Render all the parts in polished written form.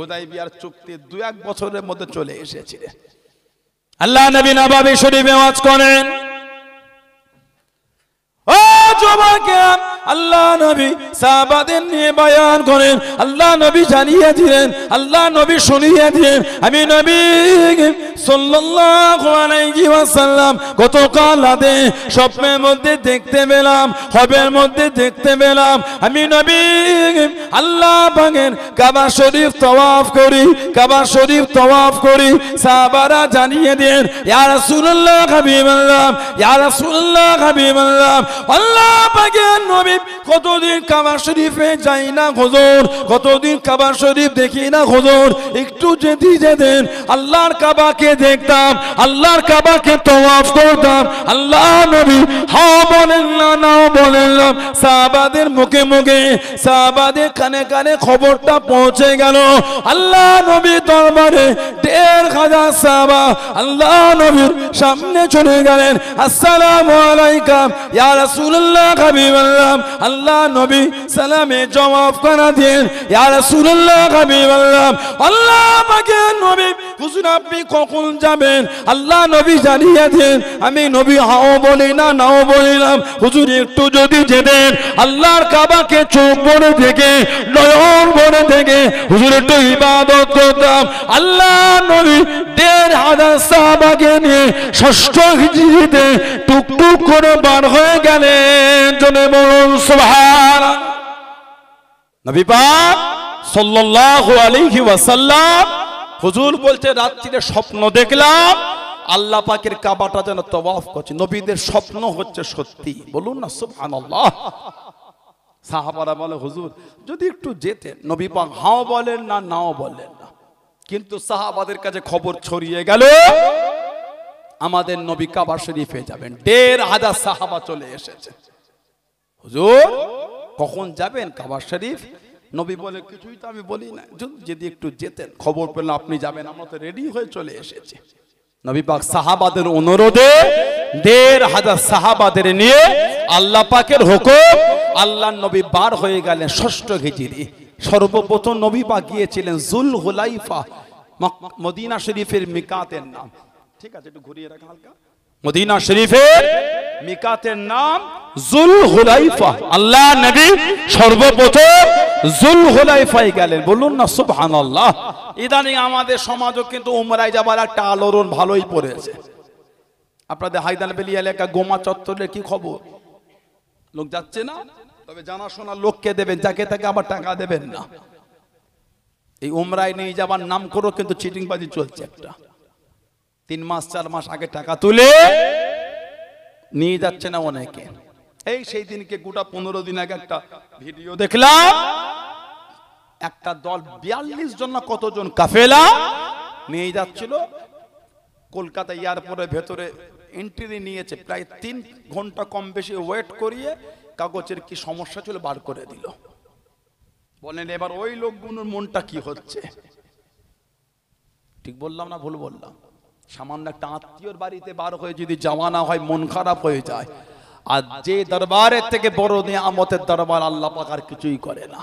হুদাইবিয়ার চুক্তি 2-1 বছরের মধ্যে চলে এসেছিল। আল্লাহ নবী নববী শরীফে ওয়াজ করেন, ও যুবকেরা, আল্লাহ নবী সাহাবাদের নিয়ে বয়ান করেন। আল্লাহ নবী জানিয়ে দিলেন, আল্লাহ নবী শুনিয়ে দিলেন, আমি নবী সাল্লাল্লাহু আলাইহি ওয়াসাল্লাম গতকাল রাতে স্বপ্নের মধ্যে দেখতে পেলাম, হবের মধ্যে দেখতে পেলাম, আমি নবী আল্লাহ পাকের কাবা শরীফ তওয়াফ করি, কাবা শরীফ তওয়াফ করি। সাহাবারা জানিয়ে দেন, ইয়া রাসূলুল্লাহ হাবিবাল্লাহ, ইয়া রাসূলুল্লাহ হাবিবাল্লাহ, আল্লাহ পাকের নবী কতদিন কাবা শরীফে যাই না হুজুর, কতদিন কাবা শরীফ দেখি না হুজুর, একটু যদি যেতেন আল্লাহর কাবাকে দেখতাম, আল্লাহর কাবাকে তওয়াফ করতাম। আল্লাহ নবী হাও বলেন না, নাও বলেন না। সাহাবাদের মুখে মুখে, সাহাবাদের কানে কানে খবরটা পৌঁছে গেল। আল্লাহ নবীর দরবারে 1,500 সাহাবা আল্লাহ নবীর সামনে চলে গেলেন। আসসালামু আলাইকুম ইয়া রাসূলুল্লাহ হাবিবাল্লাহ। আল্লাহ নবী সালামে জবাব করে দেন, ইয়া রাসূলুল্লাহ হাবিবাল্লাহ, আল্লাহ পাকের নবী হুজুর আপনি কখন যাবেন? আল্লাহ নবী জানিয়ে দেন, আমি নবী হাও বলি না, নাও বলি না। হুজুর একটু যদি যেতেন আল্লাহর কাবাকে চোখ ভরে দেখে, নয়ন ভরে দেখে হুজুর একটু ইবাদত করতাম। আল্লাহ নবী 1,500 সাহাবাকে নিয়ে 6ষ্ঠ হিজরিতে টুকটুক করে বার হয়ে গেলেন। জনে বলুন সুবহানাল্লাহ। নবী পাক সাল্লাল্লাহু আলাইহি ওয়াসাল্লাম হুজুর বলতে, রাত্রিরে স্বপ্ন দেখলাম আল্লাহ পাকের কাবাটা যেন তওয়াফ করছে। নবীদের স্বপ্ন হচ্ছে সত্যি, বলুন না সুবহানাল্লাহ। সাহাবারা বলে, হুজুর যদি একটু যেতেন। নবী পাক হাও বলেন না, নাও বলেন না। কিন্তু সাহাবাদের কাছে খবর ছড়িয়ে গেল আমাদের নবী কাবা শরীফে যাবেন। 1,500 সাহাবা চলে এসেছে। হুজুর কখন যাবেন কাবা শরীফ? নবী বলে, কিছুই তো আমি বলি না, যদি একটু যেতেন। খবর পেলাম আপনি যাবেন, আমরা তো রেডি হয়ে চলে এসেছি। নবী পাক সাহাবাদের অনুরোধে 1,500 সাহাবাদের নিয়ে আল্লাহ পাকের হুকুম আল্লাহ নবী বার হয়ে গেলেন 6ষ্ঠ হিজরি। সর্বপ্রথম নবী পাক গিয়েছিলেন জুল হুলাইফা, মদিনা শরীফের মিকাতের নাম। ঠিক আছে, একটু ঘুরিয়ে রাখা হালকা। মদিনা শরীফের মিকাতের নাম জুল হুলাইফা। আল্লাহ নবী সর্বপ্রথম জুল হুলাইফায় গেলেন, বলুন না সুবহানাল্লাহ। ইদানিং আমাদের সমাজও কিন্তু উমরায় যাবার একটা আলোড়ন ভালোই পড়েছে। আপনাদের হায়দারবেলি এলাকা গোমা চত্বরের কি খবর? লোক যাচ্ছে না? তবে জানাশোনা লোককে দেবেন, যাকে তাকে আবার টাকা দেবেন না। এই উমরায় নিয়ে যাবার নাম করেও কিন্তু চিটিংবাজি চলছে একটা। 3 মাস 4 মাস আগে টাকা তুলে নিয়ে যাচ্ছে না অনেকে। এই সেই দিনকে গোটা 15 দিন আগে একটা ভিডিও দেখলাম, একটা দল 42 জন না কতজন কাফেলা নিয়ে যাচ্ছিল। কলকাতা এয়ারপোর্টের ভেতরে এন্ট্রি নিয়েছে, প্রায় 3 ঘন্টা কম বেশি ওয়েট করিয়ে কাগজের কি সমস্যা ছিল বার করে দিল। বলেন এবার ওই লোকগুলোর মনটা কি হচ্ছে? ঠিক বললাম না ভুল বললাম? সামান্য একটা আত্মীয়র বাড়িতে বার হয়ে যদি যাওয়া না হয় মন খারাপ হয়ে যায়। আর যে দরবারের থেকে বড় নিয়ামতের দরবার আল্লাহ পাক আর কিছুই করে না।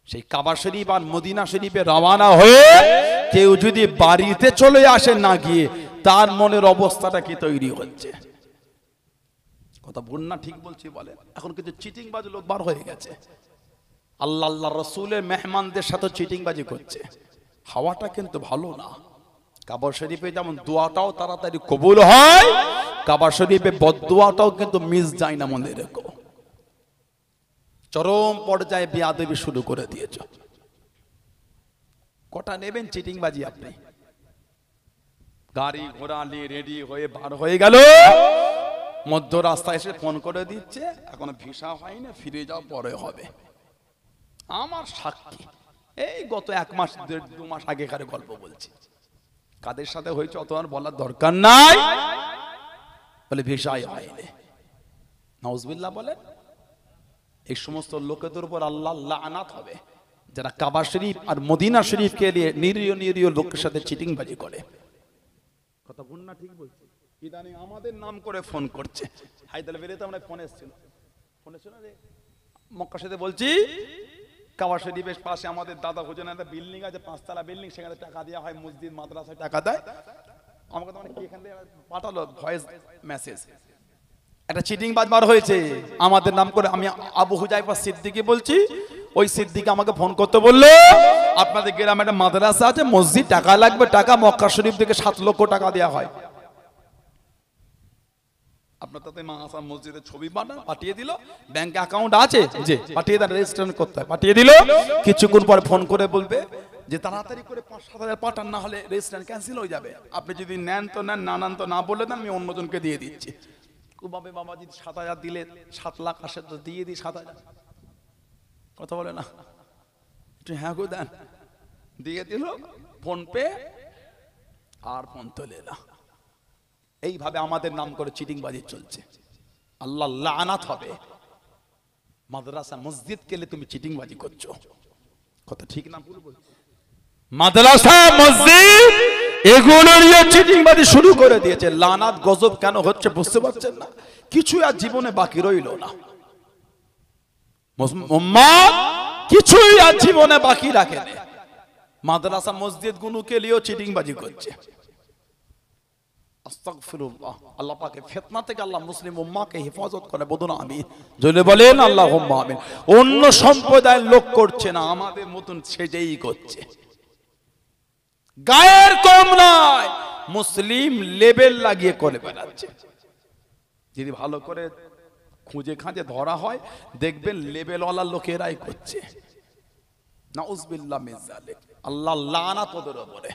সেই কাবা শরীফ আর মদিনা শরীফে রওনা হয়ে কেউ যদি বাড়িতে চলে আসে না গিয়ে, তার মনের অবস্থাটা কি তৈরি হচ্ছে? কথা ভুল না ঠিক বলছি বলেন? এখন কিন্তু চিটিংবাজ লোক বার হয়ে গেছে। আল্লাহ আল্লাহ রসুলের মেহমানদের সাথে চিটিংবাজি করছে। হাওয়াটা কিন্তু ভালো না। কাবা শরীফে যেমন দোয়াটাও তাড়াতাড়ি কবুল হয়, কাবা শরীফে বদদোয়াটাও কিন্তু মিস যায় না, মনে রেখো। চরম পর্যায়ে বেয়াদবি শুরু করে দিয়েছ। কটা নেবেন চিটিংবাজি আপনি? গাড়ি ঘোড়া নিয়ে রেডি হয়ে বার হয়ে গেল, মধ্য রাস্তায় এসে ফোন করে দিচ্ছে এখনো ভিসা হয়নি, ফিরে যাও পরে হবে। আমার সাক্ষী, এই গত 1 মাস 1.5 মাস আগেকার গল্প বলছি। কাদের সাথে হয়েছে অত আর বলার দরকার নাই। বলে ভিসাই হয়নি। নাউজুবিল্লাহ বলেন। এই সমস্ত লোকেদের উপর আল্লাহ লাআনাত হবে যারা কাবা শরীফ আর মদিনা শরীফকে নিয়ে নিরীহ লোকের সাথে চিটিংবাজি করে। কথা ভুল না ঠিক বলছি? ইদানিং আমাদের নাম করে ফোন করছে। হায়দারবেলিতে আমরা ফোন এসেছিল রে মক্কা সাথে বলছি কাবা শরীফের পাশে আমাদের দাদা হুজুরের একটা বিল্ডিং আছে, 5 তলা বিল্ডিং, সেখানে টাকা দেওয়া হয়, মসজিদ মাদ্রাসায় টাকা দেয়। আমাকে তো কি এখান থেকে পাঠালো ভয়েস মেসেজ, একটা চিটিং বাজ বার হয়েছে আমাদের নাম করে। আমি আবু হুজাইফা সিদ্দিকী বলছি, ওই সিদ্দিকী আমাকে ফোন করতে বললো আপনাদের গ্রামে একটা মাদ্রাসা আছে, মসজিদ টাকা লাগবে, টাকা মক্কা শরীফ থেকে 7 লক্ষ টাকা দেওয়া হয়। আপনার তাতে মাদ্রাসা মসজিদের ছবি পাঠিয়ে দিল, ব্যাংক অ্যাকাউন্ট আছে যে পাঠিয়ে দেন, রেজিস্ট্রেশন করতে হয়, পাঠিয়ে দিল। কিছুক্ষণ পর ফোন করে বলবে যে তাড়াতাড়ি করে 5-7 হাজার পাঠান, না হলে রেজিস্ট্রেশন ক্যান্সেল হয়ে যাবে। আপনি যদি নেন তো নেন, না নেন তো না বলে দেন, আমি অন্যজনকে দিয়ে দিচ্ছি। বাবা বাবা যদি 7 হাজার দিলে 7 লাখ আসে তো দিয়ে দিই 7 হাজার, কথা বলে না, একটু হ্যাঁ গো দেন, দিয়ে দিল ফোন পে, আর ফোন তোলে না। এইভাবে আমাদের নাম করে চিটিংবাজি চলছে, আল্লাহ লানাত হবে। মাদ্রাসা মসজিদ কেলে তুমি চিটিংবাজি করছো, কথা ঠিক না ভুল বলছো? মাদ্রাসা মসজিদ এগুলো নিয়ে চিটিংবাজি শুরু করে দিয়েছে। লানাত গজব কেন হচ্ছে বুঝতে পারছেন না? কিছু আর জীবনে বাকি রইল না, উম্মাত কিছুই আর জীবনে বাকি রাখে না। মাদ্রাসা মসজিদ গুলোকে নিয়েও চিটিংবাজি করছে। আস্তাগফিরুল্লাহ, আল্লাহ পাকের ফিতনা থেকে আল্লাহ মুসলিম উম্মাহকে হেফাজত করে, বলুন আমিন। জোরে বলেন আল্লাহুম্মা আমিন। অন্য সম্প্রদায়ের লোক করছে না, আমাদের মতন সেজেই করছে। গায়ের কম নয়, মুসলিম লেবেল লাগিয়ে করে বেড়াচ্ছে। যদি ভালো করে খুঁজে খাঁজে ধরা হয়, দেখবেন লেবেলওয়ালা লোকেরাই করছে। নাউযুবিল্লাহ মিন যালিক, আল্লাহ লানাত ওদের উপরে।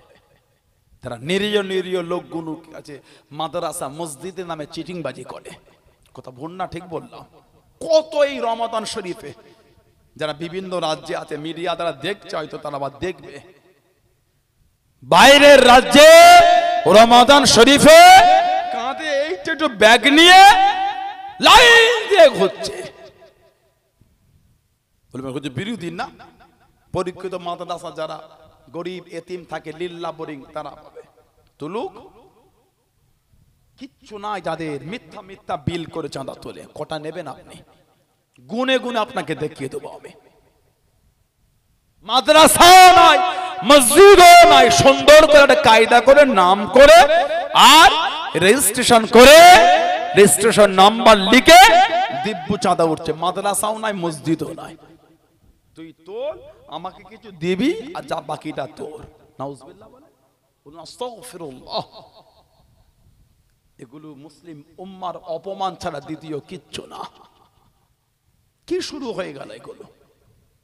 তারা নিরীহ নিরীহ লোকগুলো আছে মাদ্রাসা মসজিদের নামে চিটিংবাজি করে, কথা ভুল না ঠিক বললাম? কত এই রমাদান শরীফে যারা বিভিন্ন রাজ্যে আছে, মিডিয়া দ্বারা দেখছে, হয়তো তারা আবার দেখবে, বাইরের রাজ্যে রমাদান শরীফে কাঁধে এইটা একটু ব্যাগ নিয়ে লাইন দিয়ে ঘুরছে। বলবেন হচ্ছে বিরোধী না, পরীক্ষিত মাদ্রাসা যারা গরিব এতিম থাকে, লিল্লা বোরিং, তারা পাবে। তুলুক, কিচ্ছু নাই যাদের, মিথ্যা মিথ্যা বিল করে চাঁদা তোলে। কটা নেবেন আপনি? গুনে গুনে আপনাকে দেখিয়ে দেবো আমি। মাদ্রাসা নাই, মসজিদও নাই, সুন্দর করে একটা কায়দা করে নাম করে আর রেজিস্ট্রেশন করে, রেজিস্ট্রেশন নাম্বার লিখে দিব্য চাঁদা উঠছে। মাদ্রাসাও নাই, মসজিদও নাই। তুই তোর, আমাকে কিছু দিবি, আর যা বাকিটা তোর। নাউযুবিল্লাহ বলে, আস্তাগফিরুল্লাহ। এগুলো মুসলিম উম্মার অপমান ছাড়া দ্বিতীয় কিচ্ছু না। কি শুরু হয়ে গেল এগুলো?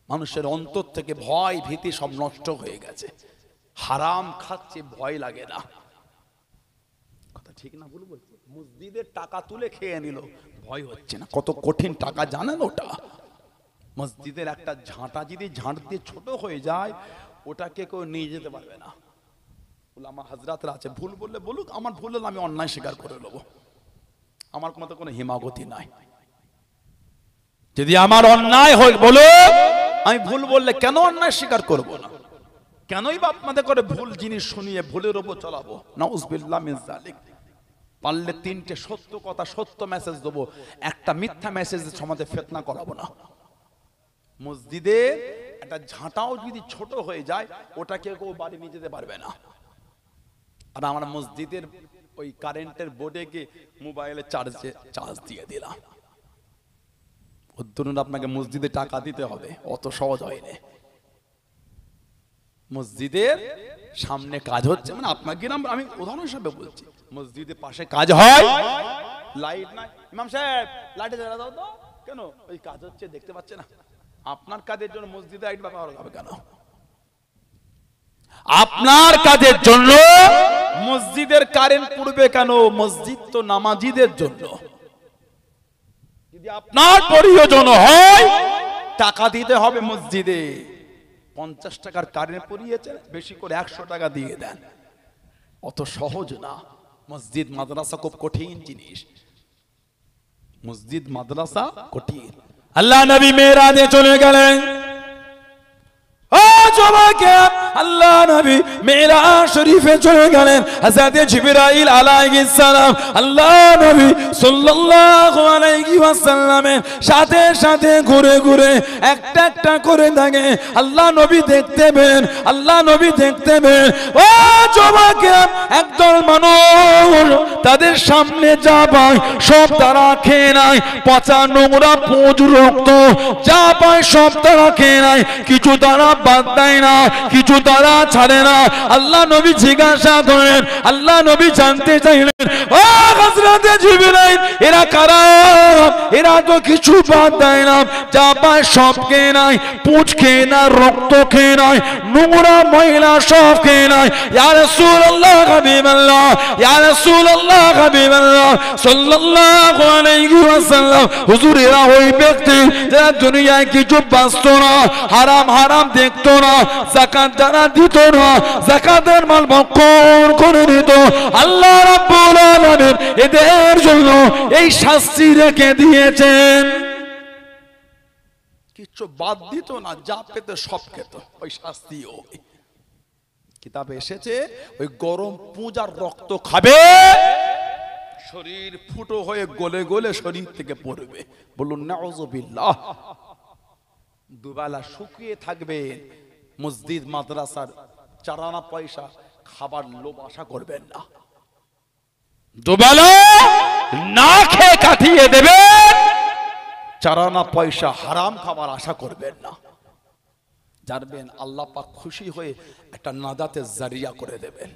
মানুষের অন্তর থেকে ভয় ভীতি সব নষ্ট হয়ে গেছে। হারাম খাচ্ছে, ভয় লাগে না, কথা ঠিক না ভুল বলছি? মসজিদের টাকা তুলে খেয়ে নিল, ভয় হচ্ছে না। কত কঠিন টাকা জানেন ওটা? মসজিদের একটা ঝাঁটা যদি ঝাঁট দিয়ে ছোট হয়ে যায়, ওটাকে কেউ নিয়ে যেতে পারবে না। উলামা হাজরাতরা আছে, ভুল বললে বলুক, আমার ভুল হলে আমি অন্যায় স্বীকার করে নেবো, আমার কোনো হিমাগতি নাই। যদি আমার অন্যায় হয় বলো, আমি ভুল বললে কেন অন্যায় স্বীকার করব না? কেনই বা আপনাদের করে ভুল জিনিস শুনিয়ে ভুলের ওপর চালাবো? নাউযুবিল্লাহ মিন যালিক। পারলে 3টে সত্য কথা, সত্য মেসেজ দেবো, একটা মিথ্যা মেসেজ সমাজে ফিতনা করাবো না। মসজিদে একটা ঝাঁটাও যদি ছোট হয়ে যায়, ওটাকে কেউ বাড়ি নিয়ে যেতে পারবে না। আর আমরা মসজিদের ওই কারেন্টের বোর্ডে গিয়ে মোবাইলে চার্জ দিয়ে দিলাম। ধরুন আপনাকে মসজিদে টাকা দিতে হবে, অত সহজ হয়নি। মসজিদের সামনে কাজ হচ্ছে, মানে আপনার গ্রাম, আমি উদাহরণ হিসাবে বলছি, মসজিদের পাশে কাজ হয়, লাইট নাই, ইমাম সাহেব লাইটে জ্বালা দাও তো। কেন? ওই কাজ হচ্ছে, দেখতে পাচ্ছে না? আপনার কাজের জন্য মসজিদে লাইট ব্যবহার হবে কেন? আপনার কাজের জন্য মসজিদের কারেন্ট পুড়বে কেন? মসজিদ তো নামাজিদের জন্য। যদি আপনার প্রয়োজন হয়, টাকা দিতে হবে মসজিদে। 50 টাকার কারেন্ট পুড়িয়েছে, বেশি করে 100 টাকা দিয়ে দেন। অত সহজ না। মসজিদ মাদ্রাসা খুব কঠিন জিনিস। মসজিদ মাদ্রাসা কঠিন। আল্লাহ নবী মেরাজে চলে গেলেন। ও যুবক, আল্লাহ নবী মেরাজ শরীফে চলে গেলেন। হযরত জিবরাইল আলাইহিস সালাম আল্লাহ নবী সাল্লাল্লাহু আলাইহি ওয়াসাল্লামের সাথে সাথে ঘুরে ঘুরে একটা একটা করে দেখে আল্লাহ নবী দেখতে পেন, আল্লাহ নবী দেখতে পেন ও যুবকেরা একদল মানুষ তাদের সামনে যা পায় সব তারা খেয়ে নেয়, পচা নোংরা পুঁজ রক্ত যা পায় সব তারা খেয়ে নেয়, কিছু তারা বাদ দেয় না, কিছু তারা ছাড়ে না। আল্লাহ নবী জিজ্ঞাসা করেন, আল্লাহ নবী জানতে চাইলেন ও হযরত জিবরাইল এরা কারা? এরা তো কিছু বাদ দেয় না, যা পায় সব খেয়ে নেয়, পুঁজ খেয়ে নেয়, রক্ত খেয়ে নেয়, নোংরা ময়লা সব খেয়ে নেয়। ইয়া রাসূলুল্লাহ হাবিবাল্লাহ, ইয়া রাসূলুল্লাহ হাবিবাল্লাহ সাল্লাল্লাহু আলাইহি ওয়াসাল্লাম হুজুর এরা ওই ব্যক্তি যারা দুনিয়ায় কিছু বাঁচতো না, হারাম হারাম দেখতো না, যাকাত যারা দিত না, যাকাতের মাল ভক্ষণ করে নিত, আল্লাহ রাব্বুল আলামিন এদের জন্য এই শাস্তি রেখে দিয়েছেন। কিছু বাদ দিত না, যা পেত সব খেত, ওই শাস্তিও কিতাবে এসেছে। ওই গরম পূজার রক্ত খাবে, শরীর ফুটো হয়ে গলে গলে শরীর থেকে পড়বে। বলুন নাউযুবিল্লাহ। দুবেলা শুকিয়ে থাকবে, মসজিদ মাদ্রাসার চারানা পয়সা খাবার লোভ আশা করবেন না। দুবেলা না খেয়ে কাটিয়ে দেবেন, চারানা পয়সা হারাম খাবার আশা করবেন না। জানবেন আল্লাহ পাক খুশি হয়ে একটা নাজাতের জারিয়া করে দেবেন।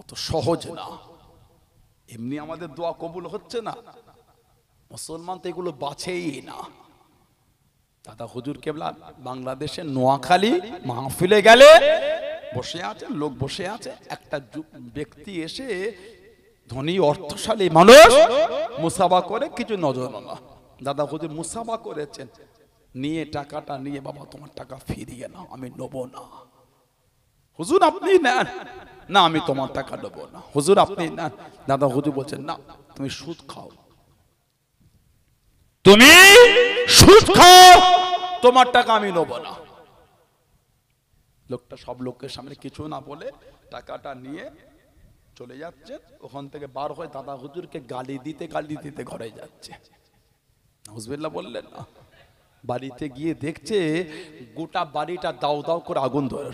অত সহজ না, এমনি আমাদের দোয়া কবুল হচ্ছে না। মুসলমান তো এগুলো বাছেই না। দাদা হুজুর কেবলা বাংলাদেশের নোয়াখালী মাহফিলে গেলে বসে আছে, লোক বসে আছে, একটা ব্যক্তি এসে ধনী অর্থশালী মানুষ মুসাফা করে কিছু নজর না। দাদা হুজুর মুসাফা করেছেন, নিয়ে টাকাটা নিয়ে বাবা তোমার টাকা ফিরিয়ে নাও, আমি নেবো না। হুজুর আপনি নেন না, আমি তোমার টাকা নেবো না। হুজুর আপনি নেন। দাদা হুজুর বলছেন না, তুমি সুদ খাও, তুমি সুদ খাও, তোমার টাকা আমি নেবো না। লোকটা সব লোকের সামনে কিছু না বলে টাকাটা নিয়ে চলে যাচ্ছে। ওখান থেকে বার হয়ে দাদা হুজুরকে গালি দিতে ঘরে যাচ্ছে। হুজবিল্লাহ বললেন না। বাড়িতে গিয়ে দেখছে গোটা বাড়িটা দাও দাও করে আগুন ধরে,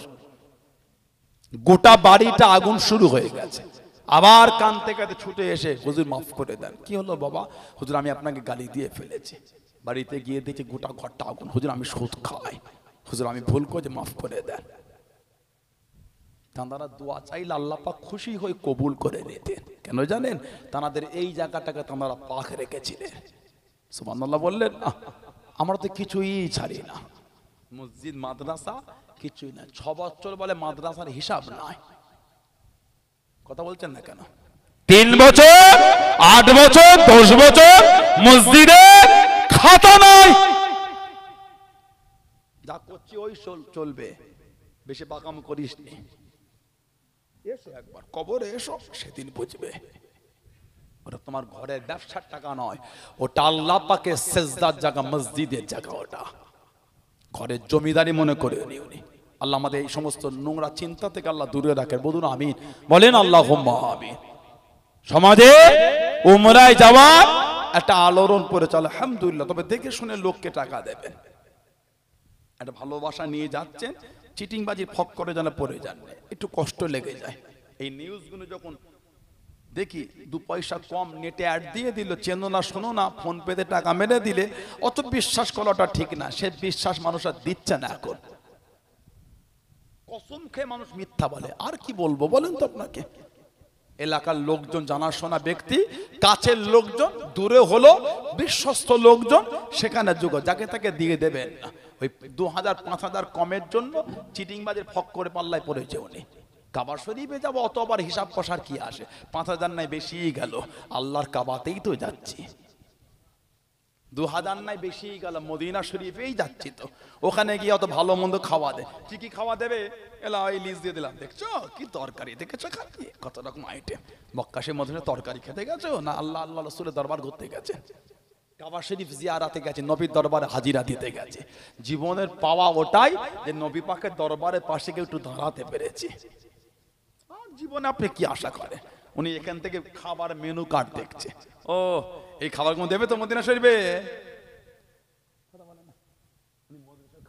গোটা বাড়িটা আগুন শুরু হয়ে গেছে। আবার কাঁদতে কাঁদতে ছুটে এসে হুজুর মাফ করে দেন। কি হলো বাবা? হুজুর আমি আপনাকে গালি দিয়ে ফেলেছি। বাড়িতে গিয়ে দেখি গোটা ঘরটা আগুন। হুজুর আমি সুদ খাই, হুজুর আমি ভুল করে মাফ করে দেন। তাঁরা দোয়া চাইলে আল্লাহ পাক খুশি হয়ে কবুল করে নিতেন। কেন জানেন? তাঁদের এই জায়গাটাকে তাঁরা পাক রেখেছিলেন। সুবহানাল্লাহ বললেন না। আমরা তো কিছুই ছাড়ি না, মসজিদ মাদ্রাসা কিছুই না। 6 বছর বলে মাদ্রাসার হিসাব নাই। কথা বলছেন না কেন? 3 বছর 8 বছর 10 বছর মসজিদে খাতা নাই। যা করছি ওই চলবে, বেশি পাকাম করিস নি। এসো একবার কবরে এসো, সেদিন বুঝবে। ওটা তোমার ঘরের ব্যবসার টাকা নয়, ওটা আল্লাহ পাকের সেজদার জায়গা, মসজিদের জায়গা। ওটা ঘরের জমিদারি মনে করে নিউনি। আল্লাহ আমাদের এই সমস্ত নোংরা চিন্তা থেকে আল্লাহ দূরে রাখেন। বলুন আমিন, বলেন আল্লাহুম্মা আমিন। সমাজে উমরায় যাওয়া একটা আলোড়ন পরে চলে, আলহামদুলিল্লাহ। তবে দেখে শুনে লোককে টাকা দেবেন। একটা ভালোবাসা নিয়ে যাচ্ছেন, চিটিংবাজি ফক করে যেন পড়ে যান, একটু কষ্ট লেগে যায়। এই নিউজগুলো যখন দেখি 2 পয়সা কম নেটে অ্যাড দিয়ে দিল, চেনো না শোনো না, ফোন পেতে টাকা মেরে দিলে, অত বিশ্বাস করাটা ঠিক না। সে বিশ্বাস মানুষ আর দিচ্ছে না। এখন কসম খেয়ে মানুষ মিথ্যা বলে। আর কি বলবো বলেন তো আপনাকে? এলাকার লোকজন, জানাশোনা ব্যক্তি, কাছের লোকজন, দূরে হলো বিশ্বস্ত লোকজন, সেখানে যোগ যাকে তাকে দিয়ে দেবেন না। ওই 2000-5000 কমের জন্য চিটিংবাজের ফক করে পাল্লায় পড়েছে উনি। কাবা শরীফে যাবো, অত আবার হিসাব কষার কি আসে? 5000 নাই বেশি গেল, আল্লাহর কাবাতেই তো যাচ্ছি। 2000 নাই বেশি গেল, মদিনা শরীফেই যাচ্ছি। তো ওখানে গিয়ে অত ভালো মন্দ খাওয়া দেয়। কি খাওয়া দেবে? এলা এই লিস্ট দিয়ে দিলাম, দেখছো কি তরকারি, দেখেছো খালি কত রকম আইটেম। মক্কা সে মদিনা তরকারি খেতে গেছো না আল্লাহ আল্লাহ রাসূলের দরবার ঘুরতে গেছে? কাবা শরীফ জিয়ারাতে গেছে, নবীর দরবারে হাজিরা দিতে গেছে। জীবনের পাওয়া ওটাই যে নবী পাকের দরবারের পাশে কেউ একটু দাঁড়াতে পেরেছি। জীবনে আপনি কি আশা করেন? উনি এখান থেকে খাবার মেনু কার্ড দেখছে, ও এই খাবারগুলো দেবে তো মদিনা শরীফে,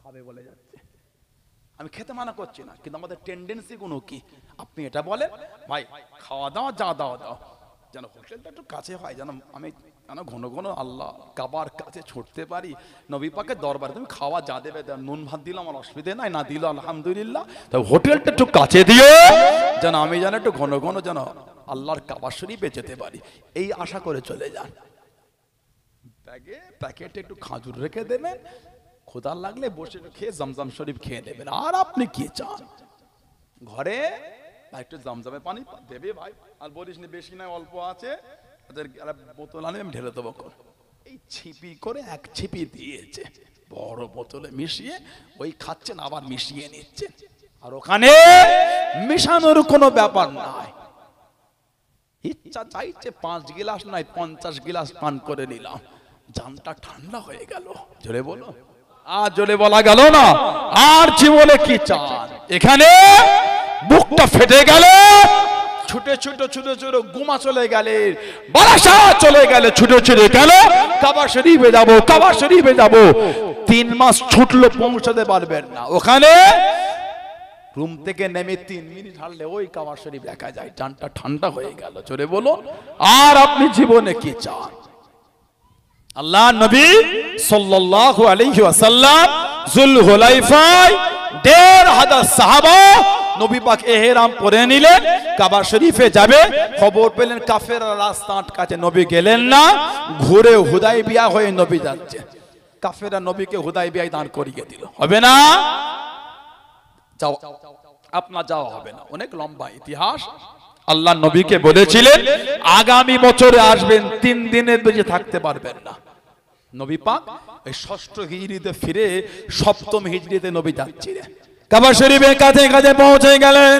খাবে বলে যাচ্ছে। আমি খেতে মানা করছি না, কিন্তু আমাদের টেন্ডেন্সি গুলো কি? আপনি এটা বলেন ভাই খাওয়া দাওয়া যা দাও দাও, যেন হোটেলটা একটু কাছে হয়, যেন আমি যেন ঘন ঘন আল্লাহ কাবার কাছে ছুটতে পারি, নবী পাকের দরবারে তুমি খাওয়া যা দেবে দাও, নুন ভাত দিল আমার অসুবিধে নাই, না দিল আলহামদুলিল্লাহ, তবে হোটেলটা একটু কাছে দিও, যেন আমি যেন একটু ঘন ঘন যেন আল্লাহর কাবা শরীফে যেতে পারি, এই আশা করে চলে যান। ব্যাগে প্যাকেটে একটু খাজুর রেখে দেবেন, ক্ষুধা লাগলে বসে খেয়ে জমজম শরীফ খেয়ে নেবেন। আর আপনি কি চান? ঘরে একটু জমজমে পানি দেবে ভাই, আর বলিস না বেশি নয় অল্প আছে, বোতল আনে আমি ঢেলে দেবো। এই ছিপি করে এক ছিপি দিয়েছে, বড় বোতলে মিশিয়ে ওই খাচ্ছেন, আবার মিশিয়ে নিচ্ছেন। আর ওখানে মিশানোর কোনো ব্যাপার নাই, ইচ্ছা চাইছে 5 গিলাস নয় 50 গিলাস পান করে নিলাম, জানটা ঠান্ডা হয়ে গেল। জোরে বলো, আর জোরে বলা গেল না। আর জীবনে কি চান? এখানে বুকটা ফেটে গেল, ছুটে ছুটে ছুটে ছুটে গুমা চলে গেলে, বারাসা চলে গেলে, ছুটে ছুটে গেল কাবা শরীফে যাবো, কাবা শরীফে যাবো। 3 মাস ছুটলো, পৌঁছাতে পারবেন না। ওখানে রুম থেকে নেমে 3 মিনিট হাঁটলে ওই কাবা শরীফ দেখা যায়, জানটা ঠান্ডা হয়ে গেল। জোরে বলো, আর আপনি জীবনে কি চান? আল্লাহ নবী সাল্লাল্লাহু আলাইহি ওয়াসাল্লাম যুলহুলাইফায় 1500 সাহাবা নবী পাক ইহরাম পরে নিলেন, কাবা শরীফে যাবে। খবর পেলেন কাফেররা রাস্তা আটকাছে, নবী গেলেন না, ঘুরে হুদাইবিয়া হয়ে নবী যাচ্ছে। কাফেররা নবীকে হুদাইবিয়ায় দাঁড় করিয়ে দিল, হবে না যাও, আপনার যাওয়া হবে না। অনেক লম্বা ইতিহাস। আল্লাহ নবীকে বলেছিলেন আগামী বছরে আসবেন, 3 দিনের বেশি থাকতে পারবেন না। নবী পাক এই 6ষ্ঠ হিজরিতে ফিরে 7ম হিজরিতে নবী যাচ্ছিলেন, কাবা শরীফের কাছে কাছে পৌঁছে গেলেন।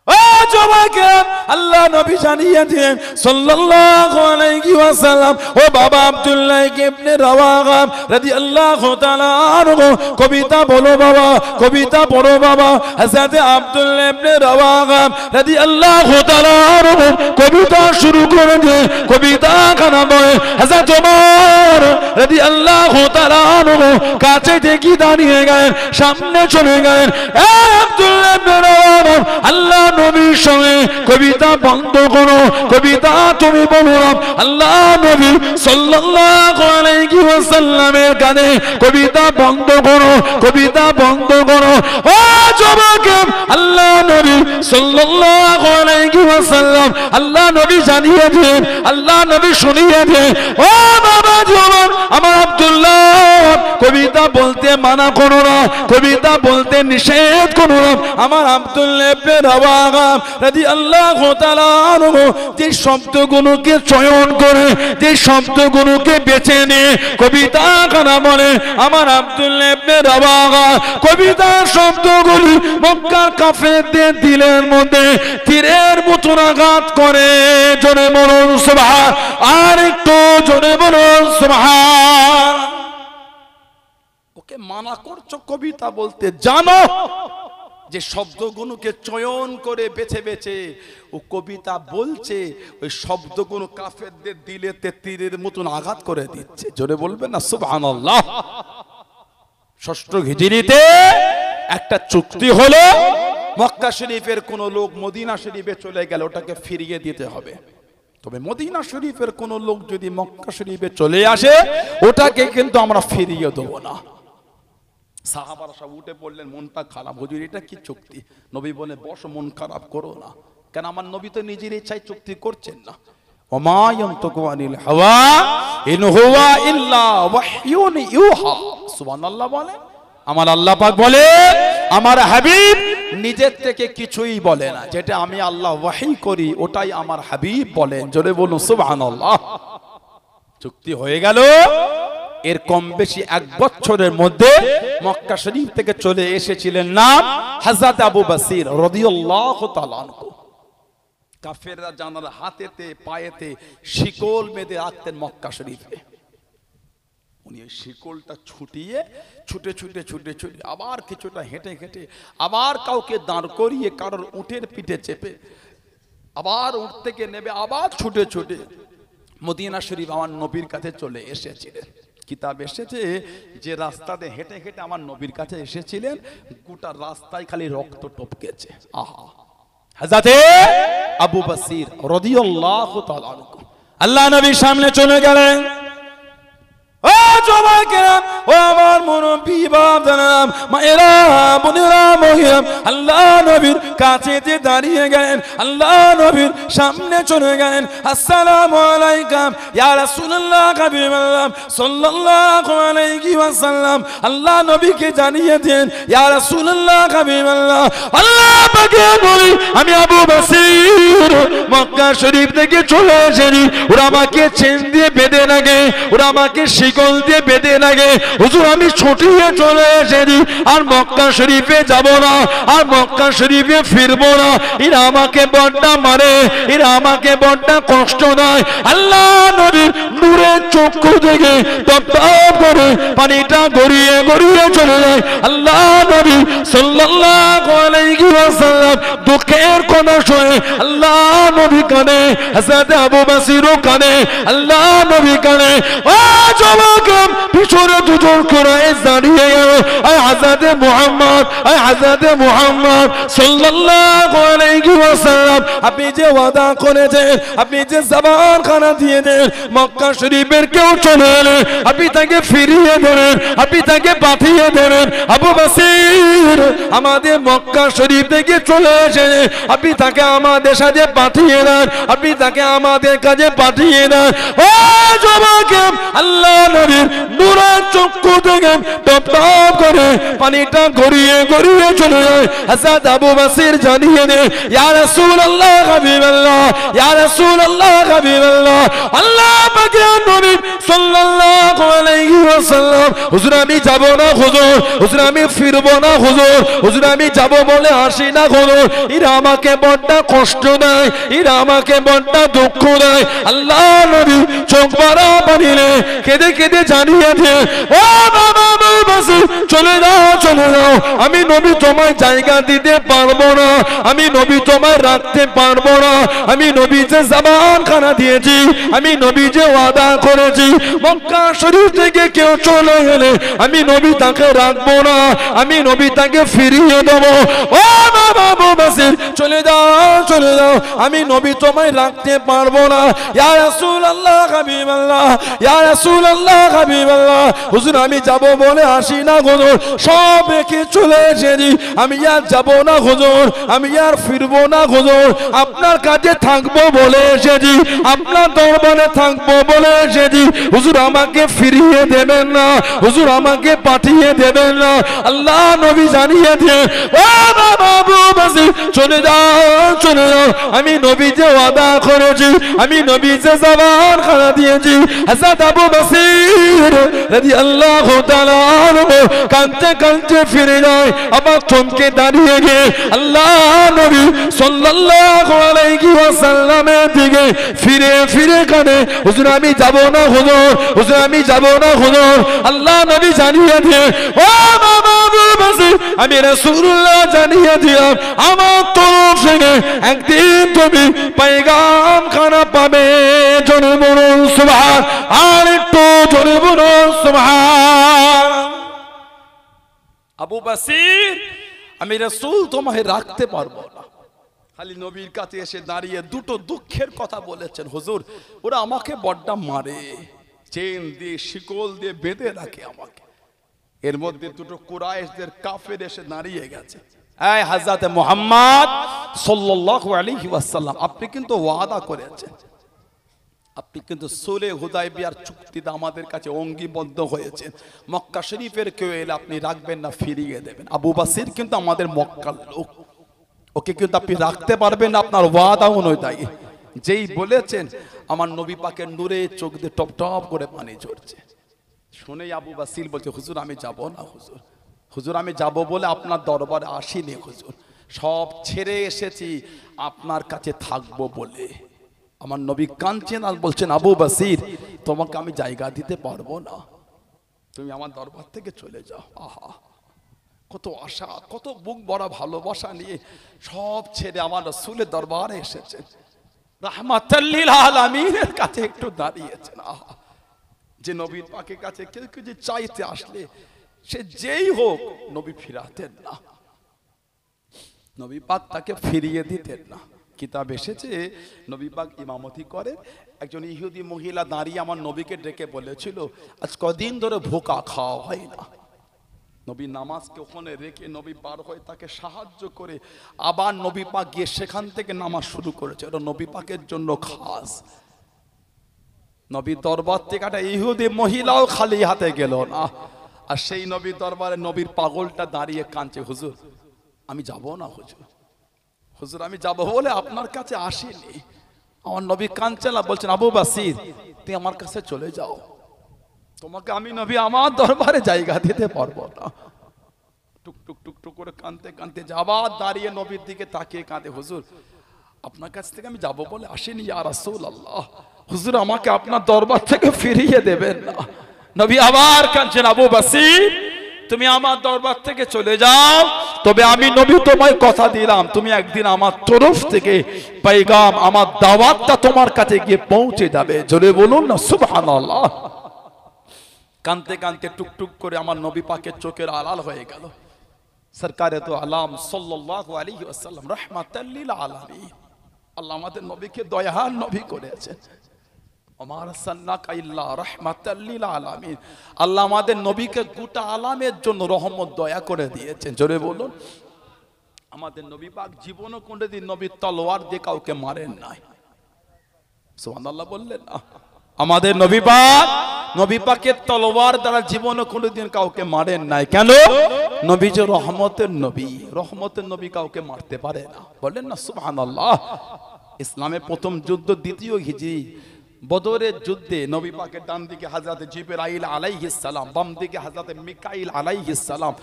ও জওয়াকে আল্লাহ নবী জানিয়েছেন সাল্লাল্লাহু আলাইহি ওয়াসাল্লাম, ও বাবা আব্দুল্লাহ ইবনে রাওয়াহা রাদিয়াল্লাহু তাআলা আনহু, কবিতা বলো বাবা, কবিতা পড়ো বাবা। হযরত আব্দুল্লাহ ইবনে রাওয়াহা রাদিয়াল্লাহু তাআলা আনহু কবিতা শুরু করেছে, কবিতা খানা বলে হযরত ওমর রাদিয়াল্লাহু তাআলা আনহু কাছে থেকে দাঁড়িয়ে গেলেন, সামনে চলে গেলেন। এ আব্দুল্লাহ ইবনে রাওয়াহা, আল্লাহ নবীর সঙ্গে কবিতা বন্ধ করো, কবিতা তুমি বলো না। আল্লাহ নবী সাল্লাল্লাহু আলাইহি ওয়াসাল্লামের কানে কবিতা বন্ধ করো, কবিতা বন্ধ করো। ও যুবক, আল্লাহ নবী সাল্লাল্লাহু আলাইহি ওয়াসাল্লাম, আল্লাহ নবী জানিয়েছেন, আল্লাহ নবী শুনিয়েছেন। ও বাবা যুবক আমার আব্দুল্লাহ, কবিতা বলতে মানা করো না, কবিতা বলতে নিষেধ করো না। আমার আব্দুল্লাহ ইবনে রাওয়াহা রাদিয়াল্লাহু তাআলা আনহু যে শব্দগুলোকে চয়ন করে, যে শব্দগুলোকে বেছে নিয়ে কবিতা গানা বলে, আমার আব্দুল্লাহ ইবনে রাওয়াহা কবিতার শব্দগুলি মক্কার কাফেরদের দিলের মধ্যে তীরের মতো আঘাত করে। জোরে বলুন সুবহান, আর একটু জোরে বলুন সুবহান। ওকে মানা করছো কবিতা বলতে, জানো যে শব্দগুলোকে চয়ন করে বেছে বেছে ও কবিতা বলছে, ওই শব্দগুলো কাফেরদের দিলেতে তীরের মতন আঘাত করে দিচ্ছে। জোরে বলবেন না সুবহানাল্লাহ। 6ষ্ঠ হিজরিতে একটা চুক্তি হলো, মক্কা শরীফের কোন লোক মদিনা শরীফে চলে গেল ওটাকে ফিরিয়ে দিতে হবে। তবে মদিনা শরীফের কোন লোক যদি মক্কা শরীফে চলে আসে ওটাকে কিন্তু আমরা ফিরিয়ে দেবো না। সাহাবারা সব উঠে পড়লেন, মনটা খারাপ। হুজুর এটা কি চুক্তি? নবী বলে বসো, মন খারাপ করো না। কেন? আমার নবী তো নিজের ইচ্ছায় চুক্তি করছেন না। ওমা ইয়ানতিকু আনিল হাওয়া ইন হুয়া ইল্লা ওয়াহয়ুন ইউহা। সুবহানাল্লাহ বলে। আমার আল্লাহ পাক বলে আমার হাবিব নিজের থেকে কিছুই বলে না, যেটা আমি আল্লাহ ওয়াহি করি ওটাই আমার হাবিব বলেন। জোরে বলুন সুবহানাল্লাহ। চুক্তি হয়ে গেল। এর কম বেশি 1 বছরের মধ্যে মক্কা শরীফ থেকে চলে এসেছিলেন নাম হযরত আবু বসির রাদিয়াল্লাহু তাআলা আনহু। কাফেররা জানার হাতেতে পায়েতে শিকল বেঁধে রাখতেন মক্কা শরীফে। উনি ওই শিকলটা ছুটিয়ে ছুটে ছুটে ছুটে ছুটে আবার কিছুটা হেঁটে হেঁটে আবার কাউকে দাঁড় করিয়ে কারোর উটের পিঠে চেপে আবার উঠ থেকে নেবে আবার ছুটে ছুটে মদিনা শরীফ আমার নবীর কাছে চলে এসেছিলেন। কিতাব এসেছে যে রাস্তাতে হেঁটে হেঁটে আমার নবীর কাছে এসেছিলেন গোটা রাস্তায় খালি রক্ত টপকেছে। আহা, হযরতে আবু বসির রাদিয়াল্লাহু তাআলা আনহু আল্লাহ নবীর সামনে চলে গেলেন। ও জওয়াকেরাম, ও আমার মুরব্বি বাপদাদাম, মায়েরা, বোনেরা, মহিলাম, আল্লাহ নবীর কাছে যে দাঁড়িয়ে গেলেন, আল্লাহ নবীর সামনে চলে গেলেন। আসসালামু আলাইকুম ইয়া রাসূলুল্লাহ হাবিবাল্লাহ সাল্লাল্লাহু আলাইহি ওয়াসাল্লাম। আল্লাহ নবীকে জানিয়ে দেন, ইয়া রাসূলুল্লাহ হাবিবাল্লাহ, আল্লাহ পাকের নবী আমি আবু বসির মক্কা শরীফ থেকে চলে এসেছি। ওরা আমাকে চেন দিয়ে বেঁধে রাখে, ওরা আমাকে শিকল দিয়ে বেঁধে রাখে। হুজুর আমি ছুটিয়ে চলে এসেছি, আর মক্কা শরীফে যাব না, আর মক্কা শরীফে ফিরবো না। এরা আমাকে বড্ডা মারে, এরা আমাকে বড্ডা কষ্ট দেয়। আল্লাহ নবীর নূরের চক্ষু থেকে টপ টপ করে পানিটা গড়িয়ে গড়িয়ে চলে যায়। আল্লাহ নবী সাল্লাল্লাহু আলাইহি ওয়াসাল্লাম দুঃখের কথা শুনে আল্লাহ নবী কাঁদে, হযরত আবু বসিরও কাঁদে, আল্লাহ নবী কাঁদে। ও জওয়াকেরাম, পিছনে দুজন করে দাঁড়িয়ে গেল। আয় হযরতে মুহাম্মদ, আয় হযরতে মুহাম্মদ সাল্লাল্লাহু আলাইহি ওয়াসাল্লাম, আপনি যে ওয়াদা করেছেন, আপনি যে জবান খানা দিয়েছেন, মক্কা শরীফের কেউ চলে এলে আপনি তাকে ফিরিয়ে দেবেন, আপনি তাকে পাঠিয়ে দেবেন। আবু বসির আমাদের মক্কা শরীফ থেকে চলে এসে আপনি তাকে আমাদের সাথে পাঠিয়ে দেন, আপনি তাকে আমাদের কাছে পাঠিয়ে দেন। ও জওয়াকেরাম, আল্লাহ নবীর নূরের চক্ষু থেকে টপ টপ করে পানিটা গড়িয়ে গড়িয়ে চলে যায়। হযরত আবু বসির জানিয়ে দেন, ইয়া রাসূলুল্লাহ হাবিবাল্লাহ, ইয়া রাসূলুল্লাহ হাবিবাল্লাহ, আল্লাহ পাকের নবী সাল্লাল্লাহু আলাইহি ওয়াসাল্লাম, হুজুর আমি যাব না হুজুর, হুজুর আমি ফিরবো না হুজুর, হুজুর আমি যাব বলে আসি না হুজুর। এরা আমাকে বড্ডা কষ্ট দেয়, এরা আমাকে বড্ডা দুঃখ দেয়। আল্লাহ নবী চোখ ভরা পানি কেঁদে কেঁদে জানিয়ে দেন, ও বাবা বসির চলে যাও, চলে যাও, আমি নবী তোমায় জায়গা দিতে পারবো না, আমি নবী তোমায় রাখতে পারবো না। আমি নবী যে জবান খানা দিয়েছি, আমি নবী যে ওয়াদা করেছি, মক্কা শরীফ থেকে কেউ চলে গেলে আমি নবী তাকে রাখবো না, আমি নবী তাকে ফিরিয়ে দেবো। ও বাবা বসির চলে যাও, চলে যাও, আমি নবী তোমায় রাখতে পারবো না। ইয়া রাসূলুল্লাহ হাবিবাল্লাহ, ইয়া রাসূলুল্লাহ হাবিবাল্লাহ, হুজুর আমি যাব বলে আসি না হুজুর, সব রেখে চলে এসেছি, আমি আর যাব না হুজুর, আমি আর ফিরবো না হুজুর, আপনার কাছে থাকবো বলে এসেছি, আপনার দরবারে থাকবো বলে এসেছি। হুজুর আমাকে ফিরিয়ে দেবেন না, হুজুর আমাকে পাঠিয়ে দেবেন না। আল্লাহ নবী জানিয়ে দিয়ে, ও বাবা আবু বসির চলে যাও, চলে যাও, আমি নবী যে ওয়াদা করেছি, আমি নবী যে জবান খানা দিয়েছি। হযরত আবু বসির রাদিয়াল্লাহু তাআলা আনহু কাঁদতে কাঁদতে ফিরে যায়, আবার থমকে দাঁড়িয়ে গিয়ে আল্লাহ নবী সাল্লাল্লাহু আলাইহি ওয়াসাল্লামের দিকে ফিরে ফিরে কাঁদে, হুজুর আমি যাব না হুজুর, হুজুর আমি যাব না হুজুর। আল্লাহ নবী জানিয়ে দিয়ে, ও বাবা আবু বসির আমি রাসূলুল্লাহ জানিয়ে দিলাম, আমার তরফ থেকে একদিন তুমি পয়গাম খানা পাবে। জোরে বলুন সুবহান, আর একটু জোরে বলুন সুবহান। আবু বসির আমি রাসূল তোমায় রাখতে পারবো না। খালি নবীর কাছে এসে দাঁড়িয়ে দুটো দুঃখের কথা বলেছেন, হুজুর ওরা আমাকে বড্ডা মারে, চেন দিয়ে শিকল দিয়ে বেঁধে রাখে আমাকে। এর মধ্যে দুটো কুরাইশদের কাফের এসে দাঁড়িয়ে গেছে। এই হযরতে মুহাম্মদ সাল্লাল্লাহু আলাইহি ওয়াসাল্লাম, আপনি কিন্তু ওয়াদা করেছেন, আপনি কিন্তু সুলহে হুদায়বিয়ার চুক্তিতে আমাদের কাছে অঙ্গীবদ্ধ হয়েছেন, মক্কা শরীফের কেউ এলে আপনি রাখবেন না, ফিরিয়ে দেবেন। আবু বসির কিন্তু আমাদের মক্কার লোক, ওকে কিন্তু আপনি রাখতে পারবেন না, আপনার ওয়াদা অনুযায়ী। যেই বলেছেন আমার নবী পাকের নূরে চোখ দিয়ে টপ টপ করে পানি ঝরছে। শুনেই আবু বসির বলছে, হুজুর আমি যাব না হুজুর, হুজুর আমি যাব বলে আপনার দরবারে আসিনি হুজুর, সব ছেড়ে এসেছি আপনার কাছে থাকবো বলে। আমার নবী কাঁদছেন আর বলছেন, আবু বসির তোমাকে আমি জায়গা দিতে পারবো না, তুমি আমার দরবার থেকে চলে যাও। আহা, কত আশা, কত বুক ভরা ভালোবাসা নিয়ে সব ছেড়ে আমার রাসূলের দরবারে এসেছেন, রাহমাতাল লিল আলামিনের কাছে একটু দাঁড়িয়েছেন। আহা, যে নবীর পাকের কাছে কেউ কেউ যে চাইতে আসলে সে যেই হোক নবী ফিরাতেন না, নবী পাক তাকে ফিরিয়ে দিতেন না। কিতাব এসেছে নবী পাক ইমামতি করে, একজন ইহুদি মহিলা দাঁড়িয়ে আমার নবীকে ডেকে বলেছিল, আজ কদিন ধরে ভোকা খাওয়া হয় না। নবী নামাজকে ওখানে রেখে নবী পার হয়ে তাকে সাহায্য করে আবার নবী পাক গিয়ে সেখান থেকে নামাজ শুরু করেছে। এটা নবী পাকের জন্য খাস। নবীর দরবার থেকে একটা ইহুদি মহিলাও খালি হাতে গেল না। আর সেই নবীর দরবারে নবীর পাগলটা দাঁড়িয়ে কাঁদছে, হুজুর আমি যাব না, হুজুর হুজুর আমি যাব বলে আপনার কাছে আসিনি। আমার নবী কাঁদছেন আর বলছেন, আবু বসির তুই আমার কাছে চলে যাও, তোমাকে আমি নবী আমার দরবারে জায়গা দিতে পারবো না। টুক টুক টুক টুক করে কাঁদতে কাঁদতে আবার দাঁড়িয়ে নবীর দিকে তাকিয়ে কাঁদে, হুজুর আপনার কাছ থেকে আমি যাব বলে আসিনি ইয়া রাসূলুল্লাহ, হুজুর আমাকে আপনার দরবার থেকে ফিরিয়ে দেবেন না। নবী আবার কাঁদছেন, আবু বসির তুমি আমার দরবার থেকে চলে যাও, তবে আমি নবী তোমায় কথা দিলাম তুমি একদিন আমার তরফ থেকে পেগাম, আমার দাওয়াতটা তোমার কাছে গিয়ে পৌঁছে যাবে। জোরে বলুন না সুবহানাল্লাহ। কাঁদতে কাঁদতে টুকটুক করে আমার নবী পাকের চোখের আড়াল হয়ে গেল। সরকারে তো আলাম সাল্লাল্লাহু আলাইহি ওয়াসাল্লাম রাহমাতাল লিল আলামিন, আল্লাহ আমাদের নবীকে দয়ার নবী করেছেন। আমার সান্নাকা ইল্লা রাহমাতাল লিল আলামিন, আল্লাহ আমাদের নবীকে গোটা আলামের জন্য রহমত দয়া করে দিয়েছেন। জোরে বলুন। আমাদের নবী পাক জীবনও কোনদিন নবীর তলোয়ার দিয়ে কাউকে মারেন নাই, সুবহানাল্লাহ বললেন না। আমাদের নবী পাকের তলোয়ার দ্বারা জীবনে কোনোদিন কাউকে মারেন নাই। কেন? নবী যে রহমতের নবী, রহমতের নবী কাউকে মারতে পারে না, বলেন না সুবহানাল্লাহ। ইসলামের প্রথম যুদ্ধ দ্বিতীয় হিজরি বদরের যুদ্ধে নবী পাকের ডান দিকে হযরত জিবরাইল আলাইহিস সালাম, বাম দিকে হযরত মিকাইল আলাইহিস সালাম,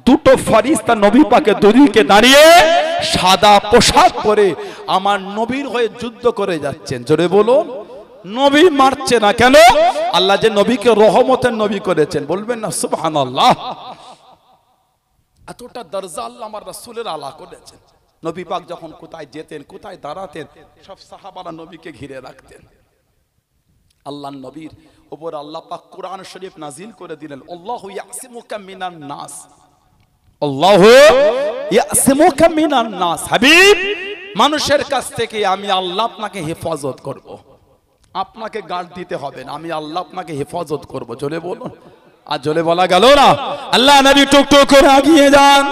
দুটো ফেরেশতা নবী পাকের দুদিকে দাঁড়িয়ে সাদা পোশাক পরে আমার নবীর হয়ে যুদ্ধ করে যাচ্ছেন। জোরে বলুন। নবী মারছে না, কেন? আল্লাহ যে নবীকে রহমতের নবী করেছেন, বলবেন না সুবহানাল্লাহ। এতটা দরজা আল্লাহ আমার রাসূলের আলা করেছেন। নবী পাক যখন কোথায় যেতেন, কোথায় দাঁড়াতেন, সব সাহাবারা নবীকে ঘিরে রাখতেন। আল্লাহ নবীর উপর আল্লাহ পাক কোরআন শরীফ নাজিল করে দিলেন, আল্লাহু ইয়াসিমুকা মিনান নাস, আল্লাহু ইয়াসিমুকা মিনান নাস। হাবিব, মানুষের কাছ থেকে আমি আল্লাহ আপনাকে হেফাজত করব, আপনাকে গার্ড দিতে হবে না, আমি আল্লাহ আপনাকে হেফাজত করব। জোরে বলুন। আর জোরে বলা গেল না। আল্লাহ নবী টুকটুক করে এগিয়ে যান।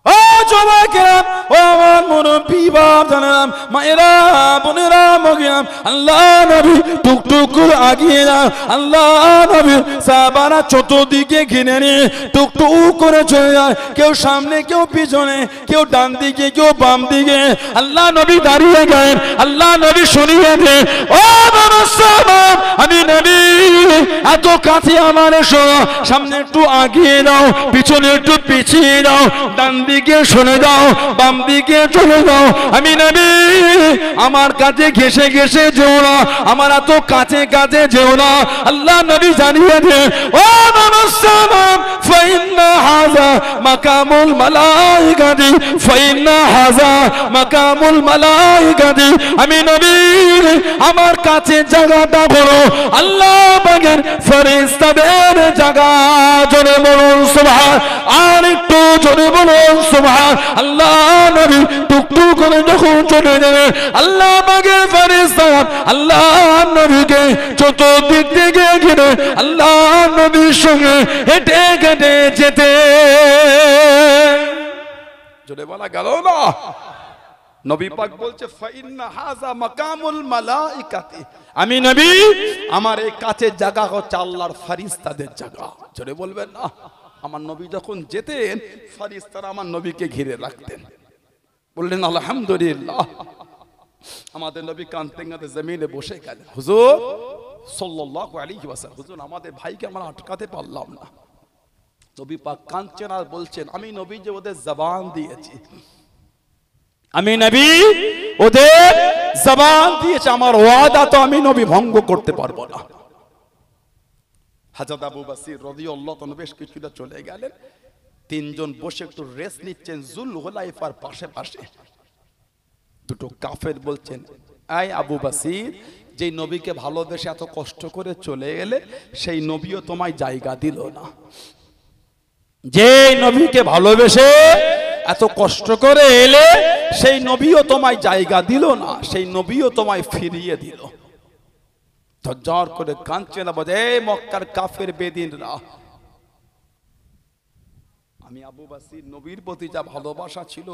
ও যুবকেরা, ও আমার মুরব্বি বাপ জানাম, মায়েরা বোনেরা মগিয়াম, আল্লাহ নবী টুকটুক করে এগিয়ে যান। আল্লাহ নবী সাহাবারা চতুর্দিকে ঘিরে নিয়ে টুকটুক করে চলে যায়, কেউ সামনে কেউ পিছনে, কেউ ডান দিকে কেউ বাম দিকে। আল্লাহ নবী দাঁড়িয়ে গেলেন। আল্লাহ নবী শুনিয়ে দেন, ও মানুষ আমি নবী, এত কাছে আমার এসো, সামনে একটু আগিয়ে দাও, পিছনে একটু পিছিয়ে দাও, ডান দিকে শুনে যাও, বাম দিকে চলে যাও। আমি নবী, আমার কাছে ঘেসে ঘেসে যেও না, আমার এত কাছে কাছে যেও না। আল্লাহ নবী জানিয়ে দেন, ও মানুষ ফাইন্না হাযা মাকামুল মালাইকাতি, ফাইন্না হাযা মাকামুল মালাইকাতি। আমি নবী, আমার কাছে জায়গাটা বড় আল্লাহ পাকের ফেরেশতাদের জায়গা। জোরে বলুন সুবহান, আর একটু জোরে বলুন সুবহান। আল্লাহ নবী টুকটুক করে যখন চলে যাবে, আল্লাহ পাকের ফেরেশতা আল্লাহ নবীকে চতুর্দিক থেকে ঘিরে আল্লাহ নবীর সঙ্গে হেঁটে হেঁটে যেতে। জোরে বলা গেল না। নবী পাক বলছে, ফাইন্না হাযা মাকামুল মালাইকাতি, আমি নবী, আমার এই কাছের জায়গা হচ্ছে আল্লাহর ফেরেশতাদের জায়গা। জোরে বলবেন না। আমার নবী যখন যেতেন, ফেরেশতারা আমার নবীকে ঘিরে রাখতেন। বললেন আলহামদুলিল্লাহ। আমাদের নবী কাঁদতে কাঁদতে জমিনে বসে গেলেন। হুজুর সাল্লাল্লাহু আলাইহি ওয়াসাল্লাম, হুজুর আমাদের ভাইকে আমরা আটকাতে পারলাম না, নবী পাক কাঁদছেন আর বলছেন, আমি নবী যে ওদের জবান দিয়েছি, আমি নবী ওদের জবান দিয়েছি, আমার ওয়াদা তো আমি নবী ভঙ্গ করতে পারবো না। হযরত আবু বসির রাদিয়াল্লাহু তাআলা বেশ কিছুটা চলে গেলেন, তিনজন বসে একটু রেস্ট নিচ্ছেন জুলহুলাইফার পাশে পাশে। দুটো কাফের বলছেন, এই আবু বসির, যে নবীকে ভালোবেসে এত কষ্ট করে চলে গেলে, সেই নবীও তোমায় জায়গা দিল না। যে নবীকে ভালোবেসে এত কষ্ট করে এলে, সেই নবীও তোমায় জায়গা দিল না, সেই নবীও তোমায় ফিরিয়ে দিল। ঝরঝর করে কাঁদছে না, বলে, এই মক্কার কাফের বেদিনরা, আমি আবু বসির নবীর প্রতি যা ভালোবাসা ছিল,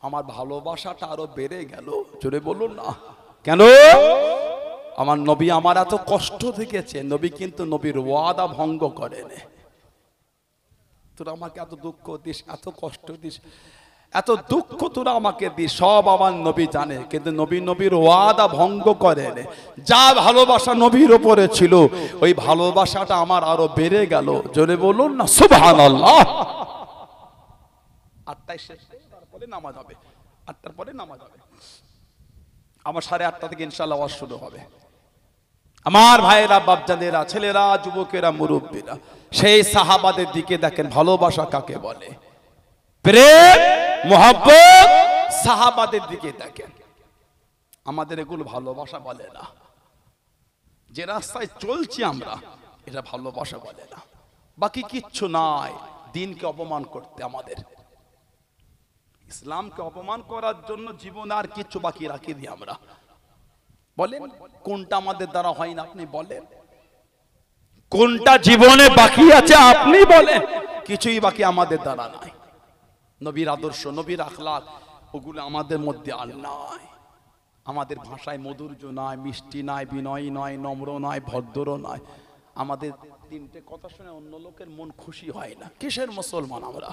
আমার ভালোবাসাটা আরো বেড়ে গেল। জোরে বলুন না কেন? আমার নবী আমার এত কষ্ট দেখেছে, নবী কিন্তু নবীর ওয়াদা ভঙ্গ করেন। তোরা আমাকে এত দুঃখ দিস, এত কষ্ট দিস, এত দুঃখ তোরা আমাকে দিস, সব আমার নবী জানে, কিন্তু নবী নবীর ওয়াদা ভঙ্গ করেন। যা ভালোবাসা নবীর উপরে ছিল, ওই ভালোবাসাটা আমার আরো বেড়ে গেল। জোরে বলুন না সুবহানাল্লাহ। 8টায় শেষ, তারপরে নামাজ হবে, 8টার পরে নামাজ হবে। আমার 8:30 থেকে ইনশাআল্লাহ ওয়াজ শুরু হবে। আমার ভাইয়েরা, বাপজানেরা, ছেলেরা, যুবকেরা, মুরব্বীরা, সেই সাহাবাদের দিকে দেখেন, ভালোবাসা কাকে বলে, প্রেম, মোহাব্বত। সাহাবাদের দিকে দেখেন, আমাদের এগুলো ভালোবাসা বলে না। যে রাস্তায় চলছি আমরা, এটা ভালোবাসা বলে না। বাকি কিচ্ছু নাই দিনকে অপমান করতে, আমাদের ইসলামকে অপমান করার জন্য জীবন আর কিচ্ছু বাকি রাখিনি আমরা। বলেন কোনটা আমাদের দ্বারা হয় না, আপনি বলেন কোনটা জীবনে বাকি আছে, আপনি বলেন। কিছুই বাকি আমাদের দ্বারা নাই। নবীর আদর্শ, নবীর আখলাক, ওগুলো আমাদের মধ্যে আর নাই। আমাদের ভাষায় মধুর্য নাই, মিষ্টি নাই, বিনয়ী নয়, নম্র নয়, ভদ্র নয়। আমাদের তিনটে কথা শুনে অন্য লোকের মন খুশি হয় না। কিসের মুসলমান আমরা?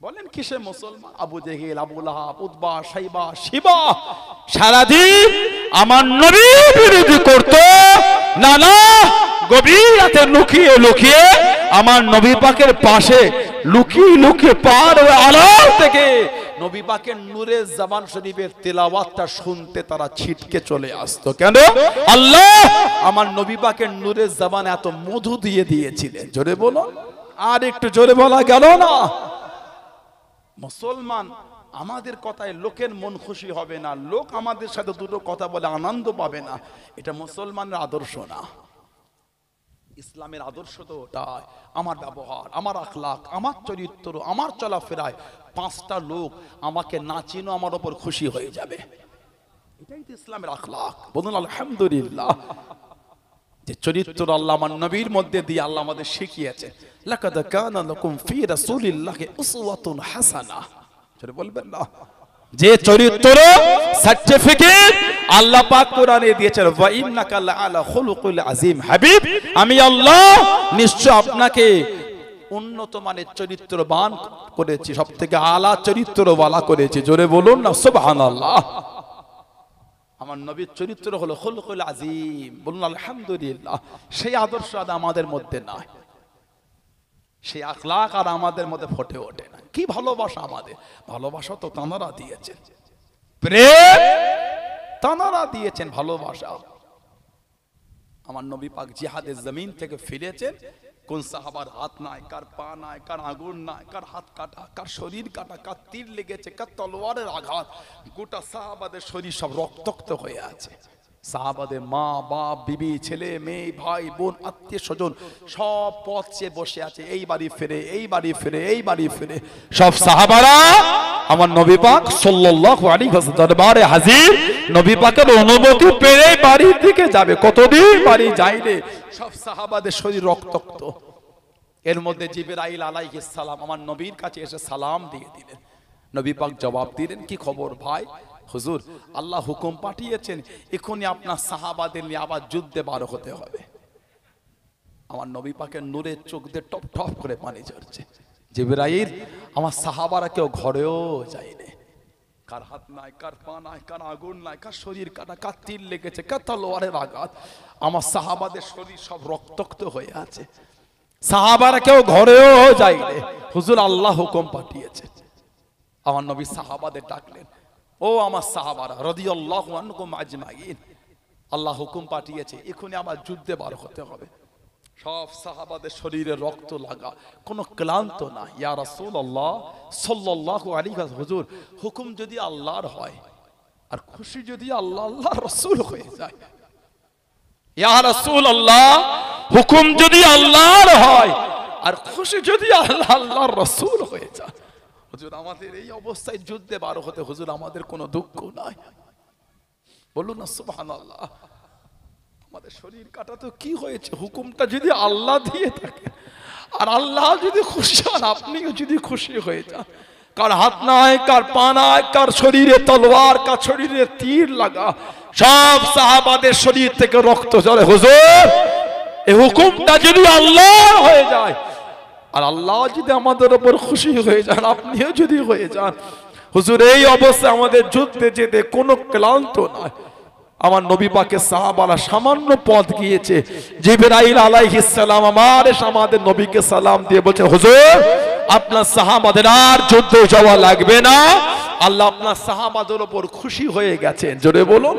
বলেন কিসের মুসলমান? আবু জেহেল, আবু লাহাব, উতবা, শাইবা, শিবা সারাদিন আমার নবী বিরোধী করত, নানা গভীর রাতে লুকিয়ে লুকিয়ে আমার নবী পাকের পাশে লুকিয়ে লুকিয়ে পার হয়ে আড়াল থেকে নবী পাকের নূরে জবান শরীফের তেলাওয়াতটা শুনতে তারা ছিটকে চলে আসতো। কেন? আল্লাহ আমার নবী পাকের নূরে জবান এত মধু দিয়ে দিয়েছিলেন। জোরে বলো, আর একটু জোরে বলা গেল না? মুসলমান আমাদের কথায় লোকের মন খুশি হবে না, লোক আমাদের সাথে দুটো কথা বলে আনন্দ পাবে না, এটা মুসলমানের আদর্শ না। ইসলামের আদর্শ তো ওটাই, আমার ব্যবহার, আমার আখলাক, আমার চরিত্র, আমার চলাফেরায় 5টা লোক আমাকে না চিনো আমার উপর খুশি হয়ে যাবে। এটাই তো ইসলামের আখলাক। বলুন আলহামদুলিল্লাহ। যে চরিত্র আল্লাহ আমার নবীর মধ্যে দিয়ে আল্লাহ আমাদের শিখিয়েছে, লাকাদ কানা লাকুম ফি রাসূলিল্লাহি উসওয়াতুন হাসানাহ। জোরে বলবেন না? যে চরিত্র সার্টিফিকেট আল্লাহ পাক কোরআনে দিয়েছেন, ওয়া ইন্নাকা লাআলা খুলুকুল আযীম। হাবিব, আমি আল্লাহ নিশ্চয় আপনাকে উন্নত মানের চরিত্রবান করেছি, সবথেকে আলা চরিত্রওয়ালা করেছি। জোরে বলুন না সুবহানাল্লাহ। আমার নবীর চরিত্র হলো খুলকুল আযীম। বলুন আলহামদুলিল্লাহ। সেই আদর্শ আর আমাদের মধ্যে নাই, সেই আখলাক আর আমাদের মধ্যে ফুটে ওঠে না। কি ভালোবাসা আমাদের! ভালোবাসা তো তাঁরা দিয়েছেন, প্রেম তাঁরা দিয়েছেন, ভালোবাসা। আমার নবী পাক জিহাদের জমিন থেকে ফিরেছেন, কোন সাহাবার হাত নাই, কার পা নাই, কার আগুন নাই, কার হাত কাটা, কার শরীর কাটা, কার তীর লেগেছে, কার তলোয়ারের আঘাত। গোটা সাহাবাদের শরীর সব রক্তাক্ত হয়ে আছে। সাহাবাদের মা, বাপ, বিবি, ছেলে, মেয়ে, ভাই, বোন, আত্মীয় স্বজন সব পথ চেয়ে বসে আছে, এই বাড়ি ফিরে, এই বাড়ি ফিরে, এই বাড়ি ফিরে। সব সাহাবারা আমার নবী পাক সাল্লাল্লাহু আলাইহি ওয়াসাল্লাম দরবারে হাজির। নবী পাকের অনুমতি পেয়ে বাড়ি থেকে যাবে। কতদিন বাড়ি যায়নি, সব সাহাবাদের শরীর রক্তাক্ত। এর মধ্যে জিবরাইল আলাইহিস সালাম আমার নবীর কাছে এসে সালাম দিয়ে দিলেন। নবী পাক জবাব দিলেন, কি খবর ভাই? হুজুর, আল্লাহ হুকুম পাঠিয়েছেন, এখনই আপনার সাহাবাদের নিয়ে আবার যুদ্ধে বার হতে হবে। আমার নবী পাকের নূরের চোখ দিয়ে টপ টপ করে পানি ঝরছে। জিবরাইল, আমার সাহাবারা কেউ ঘরেও যায়নি, কার হাত নাই, কার পা নাই, কার আগুন নাই, কার শরীর কাটা, কার তীর লেগেছে, কার তলোয়ারের আঘাত। আমার সাহাবাদের শরীর সব রক্তাক্ত হয়ে আছে। সাহাবারা কেউ ঘরেও যায়নি, হুজুর আল্লাহ হুকুম পাঠিয়েছে। আমার নবী সাহাবাদের ডাকলেন, ও আমার সাহাবারা রাদিয়াল্লাহু আনহুম আজমাইন, আল্লাহ হুকুম পাঠিয়েছে, এখনই আমার যুদ্ধে বার হতে হবে। সব সাহাবাদের শরীরে রক্ত লাগা, কোনো ক্লান্ত না। ইয়া রাসূলুল্লাহ সাল্লাল্লাহু আলাইহি ওয়াসাল্লাম, হুজুর হুকুম যদি আল্লাহর হয় আর খুশি যদি আল্লাহ আল্লাহর রাসূল হয়ে যায়, ইয়া রাসূলুল্লাহ হুকুম যদি আল্লাহর হয় আর খুশি যদি আল্লাহ আল্লাহর রাসূল হয়ে যায়, হুজুর আমাদের এই অবস্থায় যুদ্ধে বার হতে হুজুর আমাদের কোনো দুঃখ নাই। বলুন না সুবহানাল্লাহ। আমাদের শরীর কাটা তো কি হয়েছে, হুকুমটা যদি আল্লাহ দিয়ে থাকে আর আল্লাহ যদি খুশি হন, আপনিও যদি খুশি হয়ে যান, কার হাত নাই, কার পা নাই, কার শরীরে তলোয়ার, কার শরীরে তীর লাগা, সব সাহাবাদের শরীর থেকে রক্ত ঝরে। হুজুর এই হুকুমটা যদি আল্লাহ হয়ে যায় আর আল্লাহ যদি আমাদের উপর খুশি হয়ে যান, আপনিও যদি হয়ে যান, হুজুর এই অবস্থায় আমাদের যুদ্ধে যেতে কোনো ক্লান্ত নয়। আমার নবী পাকের সাহাবারা সামান্য পথ গিয়েছে, জিবরাইল আলাইহিস সালাম আমাদের নবীকে সালাম দিয়ে বলছে, হুজুর আপনার সাহাবাদের আর যুদ্ধে যাওয়া লাগবে না, আল্লাহ আপনার সাহাবাদের উপর খুশি হয়ে গেছেন। জোরে বলুন,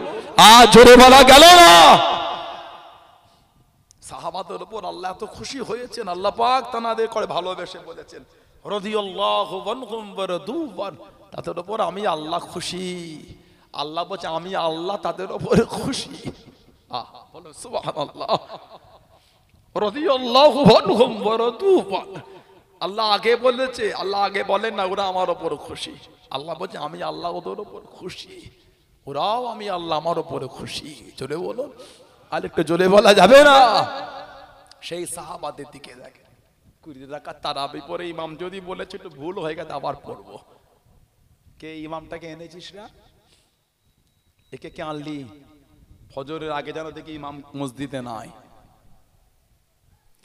আর জোরে বলা গেল না। সাহাবাদের উপর আল্লাহ এত খুশি হয়েছেন, আল্লাহ পাক তাদের করে ভালোবেসে বলেছেন, রাদিয়াল্লাহু আনহুম ওয়া রাদু আন, তাদের উপর আমি আল্লাহ খুশি। আল্লাহ বলছে আমি আল্লাহ তাদের উপর খুশি। বলো সুবহানাল্লাহ। রাদিয়াল্লাহু আনহুম ওয়া রাদু আন, আল্লাহ আগে বলেছে, আল্লাহ আগে বলেন না ওরা আমার উপর খুশি, আল্লাহ বলছে আমি আল্লাহ ওদের উপর খুশি, ওরাও আমি আল্লাহ আমার উপর খুশি। জোরে বলুন, আর একটু জোরে বলা যাবে না? সেই সাহাবাদের দিকে দেখেন, 20 রাকাত তারাবি পরে ইমাম যদি বলেছে একটু ভুল হয়ে গেছে আবার পড়বো, কে ইমামটাকে এনেছিস না, একে কে আনলি? ফজরের আগে যেন দেখি ইমাম মসজিদে নাই।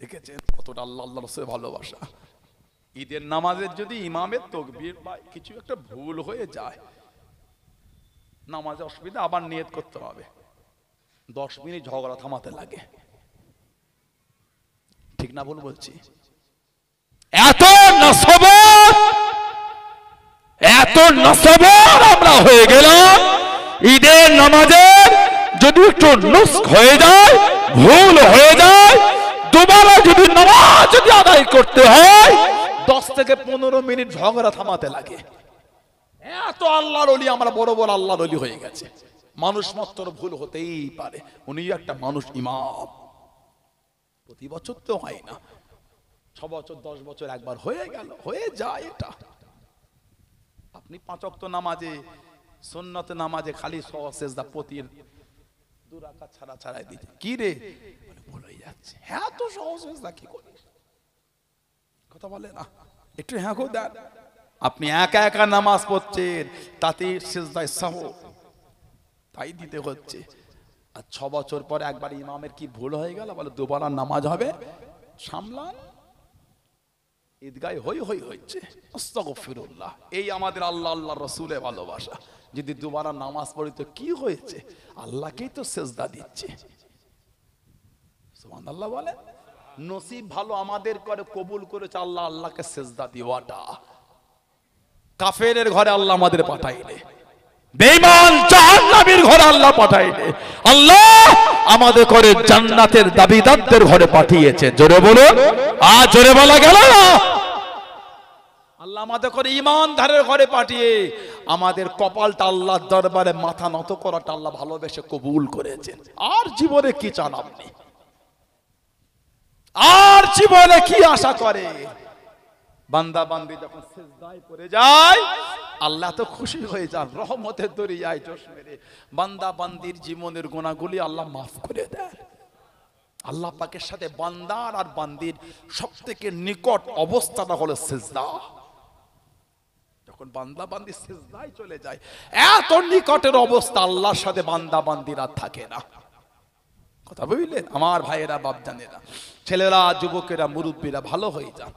দেখেছেন কতটা আল্লাহ আল্লাহ রাসূলের ভালোবাসা। ঈদের নামাজের যদি ইমামের তাকবীর বা কিছু একটা ভুল হয়ে যায়, নামাজে অসুবিধা, আবার নিয়ত করতে হবে, 10 মিনিট ঝগড়া থামাতে লাগে। ঠিক না ভুল বলছি? এত নসবর আমরা হয়ে গেলাম, ঈদের নামাজের যদি একটু নুস্খ হয়ে যায়, ভুল হয়ে যায়, দুবারা যদি নামাজ যদি আদায় করতে হয় 10 থেকে 15 মিনিট ঝগড়া থামাতে লাগে। এত আল্লাহর ওলি, আমরা বড় বড় আল্লাহর ওলি হয়ে গেছে। মানুষ মাত্র ভুল হতেই পারে, উনি একটা মানুষ, ইমাম। প্রতি বছর তো হয় না, 6 বছর 10 বছর একবার হয়ে গেল, হয়ে যায় এটা। আপনি 5 ওয়াক্ত নামাজে, সুন্নত নামাজে খালি সেজদা পতির 2 রাকাত ছাড়া ছাড়াই দিতে, কি রে ভুল হয়ে যাচ্ছে, হ্যাঁ তো সহজ সেজদা কি করিস, কথা বলে না, একটু হ্যাঁ গো দেন। আপনি একা একা নামাজ পড়ছেন, তাতে সেজদায় সাহু তাই দিতে হচ্ছে। আর 6 বছর পর একবার ইমামের কি ভুল হয়ে গেল, বলে দুবার নামাজ হবে, সামলান, ঈদগাহে হই হই হচ্ছে, আস্তাগফিরুল্লাহ। এই আমাদের আল্লাহ আল্লাহর রাসূলের ভালোবাসা। যদি দুবার নামাজ পড়ি তো কি হয়েছে, আল্লাহকেই তো সেজদা দিচ্ছে। সুবহানাল্লাহ বলে। নসিব ভালো আমাদের করে কবুল করেছে আল্লাহ, আল্লাহকে সেজদা দেওয়াটা। কাফেরের ঘরে আল্লাহ আমাদের পাঠাইলে, বেঈমান জাহান্নামীর ঘরে আল্লাহ পাঠাইলে, আল্লাহ আমাদের করে জান্নাতের দাবিদারদের ঘরে পাঠিয়েছে। জোরে বলুন, আর জোরে বলা গেল না? আল্লাহ আমাদের করে ঈমানদারের ঘরে পাঠিয়ে আমাদের কপালটা আল্লাহর দরবারে মাথা নত করাটা আল্লাহ ভালোবেসে কবুল করেছেন। আর জীবনে কি চান আপনি? আর জীবনে কি আশা করে? বান্দা বান্দি যখন সিজদায় পড়ে যায় আল্লাহ তো খুশি হয়ে যান, রহমতের দরিয়ায় জোশ মেরে বান্দা বান্দির জীবনের গুনাহগুলি আল্লাহ মাফ করে দেন। আল্লাহ পাকের সাথে বান্দার আর বান্দির সবথেকে নিকট অবস্থাটা হলো সিজদা। যখন বান্দা বান্দি সিজদায় চলে যায়, এত নিকটের অবস্থা আল্লাহর সাথে বান্দা বান্দিরা থাকে না। কথা বুঝলেন আমার ভাইয়েরা, বাপজানেরা, ছেলেরা, যুবকেরা, মুরব্বীরা ভালো হয়ে যান,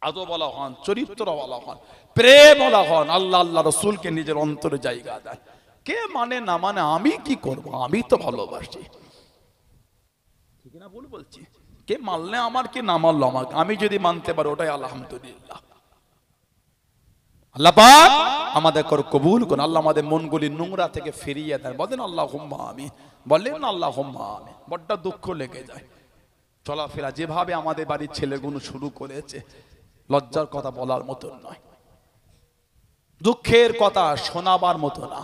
আদবওয়ালা হন, চরিত্রওয়ালা হন, প্রেমওয়ালা হন, আল্লাহ আল্লাহ রসুলকে নিজের অন্তরে জায়গা দেন। কে মানে না মানে আমি কি করব, আমি তো ভালোবাসি, ঠিক না ভুল বলছি? কে মানলে আমার, কি না মানলো আমাকে, আমি যদি মানতে পারি ওটাই আলহামদুলিল্লাহ। আল্লাহ পাক আমাদের কবুল করুন। আল্লাহ আমাদের মনগুলি নোংরা থেকে ফিরিয়ে দেন। বলেন আল্লাহুম্মা আমিন, বলেন না আল্লাহুম্মা আমিন। বড্ড দুঃখ লেগে যায়। চলাফেরা যেভাবে আমাদের বাড়ির ছেলেগুলো শুরু করেছে, লজ্জার কথা বলার মতো নয়, দুঃখের কথা শোনাবার মতো না।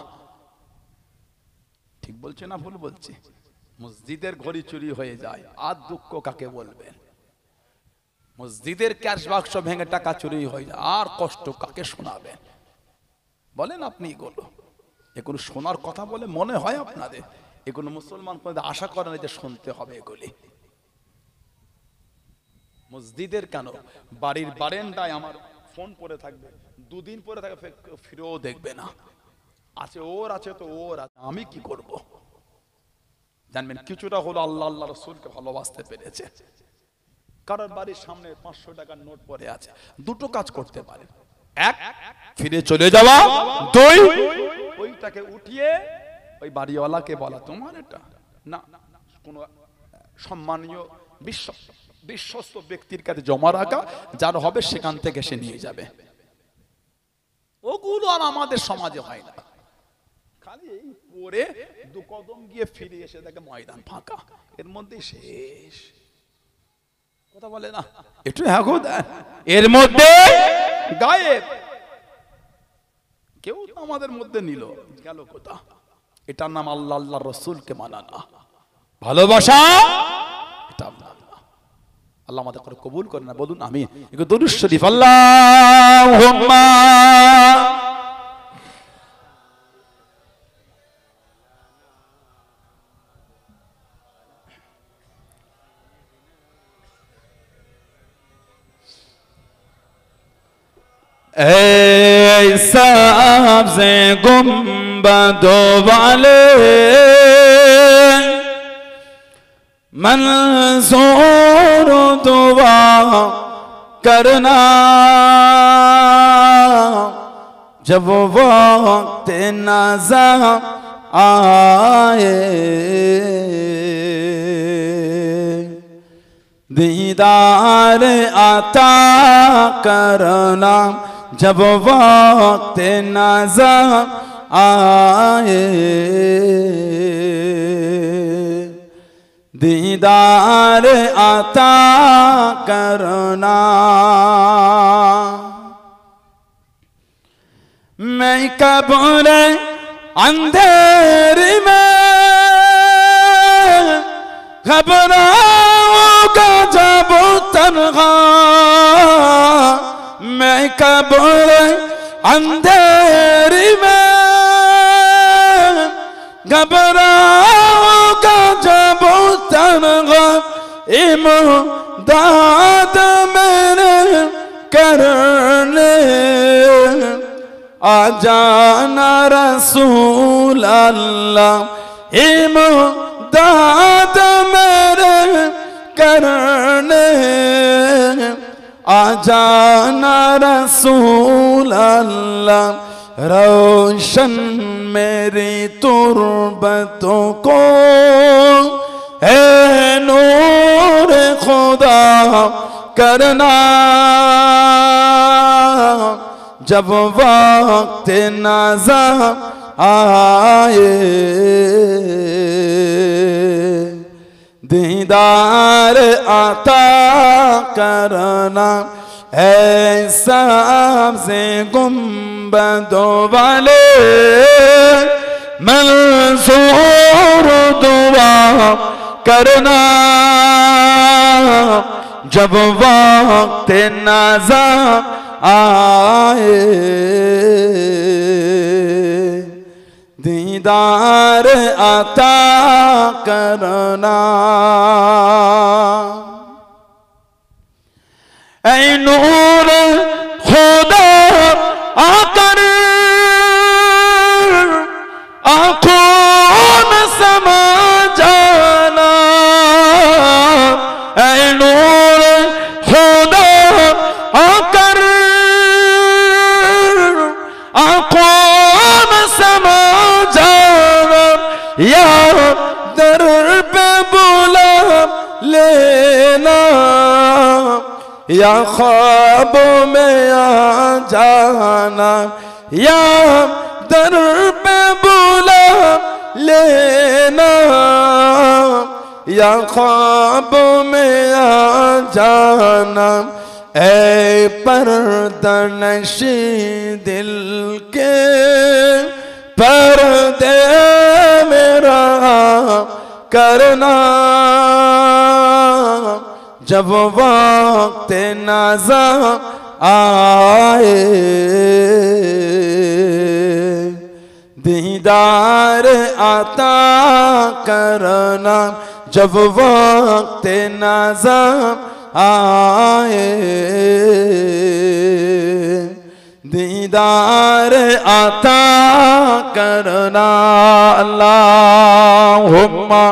ঠিক বলছে না ভুল বলছি? মসজিদের ঘড়ি চুরি হয়ে যায়, আর দুঃখ কাকে বলবেন? মসজিদের ক্যাশ বাক্স ভেঙে টাকা চুরি হয়ে যায়, আর কষ্ট কাকে শোনাবেন? বলেন আপনি এগুলো শোনার কথা বলে মনে হয় আপনাদের? এগুলো মুসলমান আশা করেন যে শুনতে হবে এগুলি। মসজিদের কেন, বাড়ির বারান্দায় আমার ফোন পড়ে থাকবে, দুদিন পরে থাকবে, ফিরেও দেখবে না। আছে ওর, আছে তো ওর আছে, আমি কি করব? জানবেন কিছুটা হলো আল্লাহ আল্লাহ রসুলকে ভালোবাসতে পেরেছে। কারোর বাড়ির সামনে 500 টাকার নোট পড়ে আছে, দুটো কাজ করতে পারে। এক, ফিরে চলে যাওয়া। দুই, ওইটাকে উঠিয়ে ওই বাড়িওয়ালাকে বলা তোমার এটা না, কোন সম্মানীয় বিশ্বস্ত ব্যক্তির কাছে জমা রাখা, যার হবে সেখান থেকে সে নিয়ে যাবে। ওগুলো আর আমাদের সমাজে হয় না। খালি এই পরে দু কদম গিয়ে ফিরে এসে দেখে ময়দান ফাঁকা, এর মধ্যে শেষ। কথা বলে না একটু, এর মধ্যে গায়েব। কেউ তো আমাদের মধ্যে নিল, গেল কোথা? এটার নাম আল্লাহ আল্লাহ রসুলকে মানা না, ভালোবাসা। এটা আল্লাহ আমাদের করে কবুল করে না। বলুন আমি দরুদ শরীফ আল্লাহুম্মা ऐ सबसे गुंबदों वाले मंसूर दुआ करना, जब वक्त नज़र आए दीदार आता करना, जब वक्त नज़र आए दीदार आता करना। मैं कब्र अंधेरी में घबराऊंगा जब तन्हा, मैं कब्र अंधेरी में घबराऊंगा जब तन्हा, इमदाद मेरे करने आ जाना रसूल अल्लाह, इमदाद मेरे करने आ जाना रसूल अल्लाह, रोशन मेरी तुरबतों को है नूर खुदा करना, जब वक्त नज़र आए दीदार आता करना। ऐसा से गुंबदों वाले मंसूर दुआ करना, जब वक्त नज़र आए दीदार आता करना। ऐ नूर खुदा आकर आँखों में समा जाना, ऐ नूर खुदा आकर आँखों में समा जाना, या दर पे बुला लेना, या ख्वाबों में आ जाना, या दर पे बुला लेना, या ख्वाबों में आ जाना। ऐ पर्दनशी दिल के पर्दे मेरा करना, जब वक्त नाज़ा आए दीदार आता करना, जब वक्त नाज़ा आए दीदार आता करना। अल्लाहुम्मा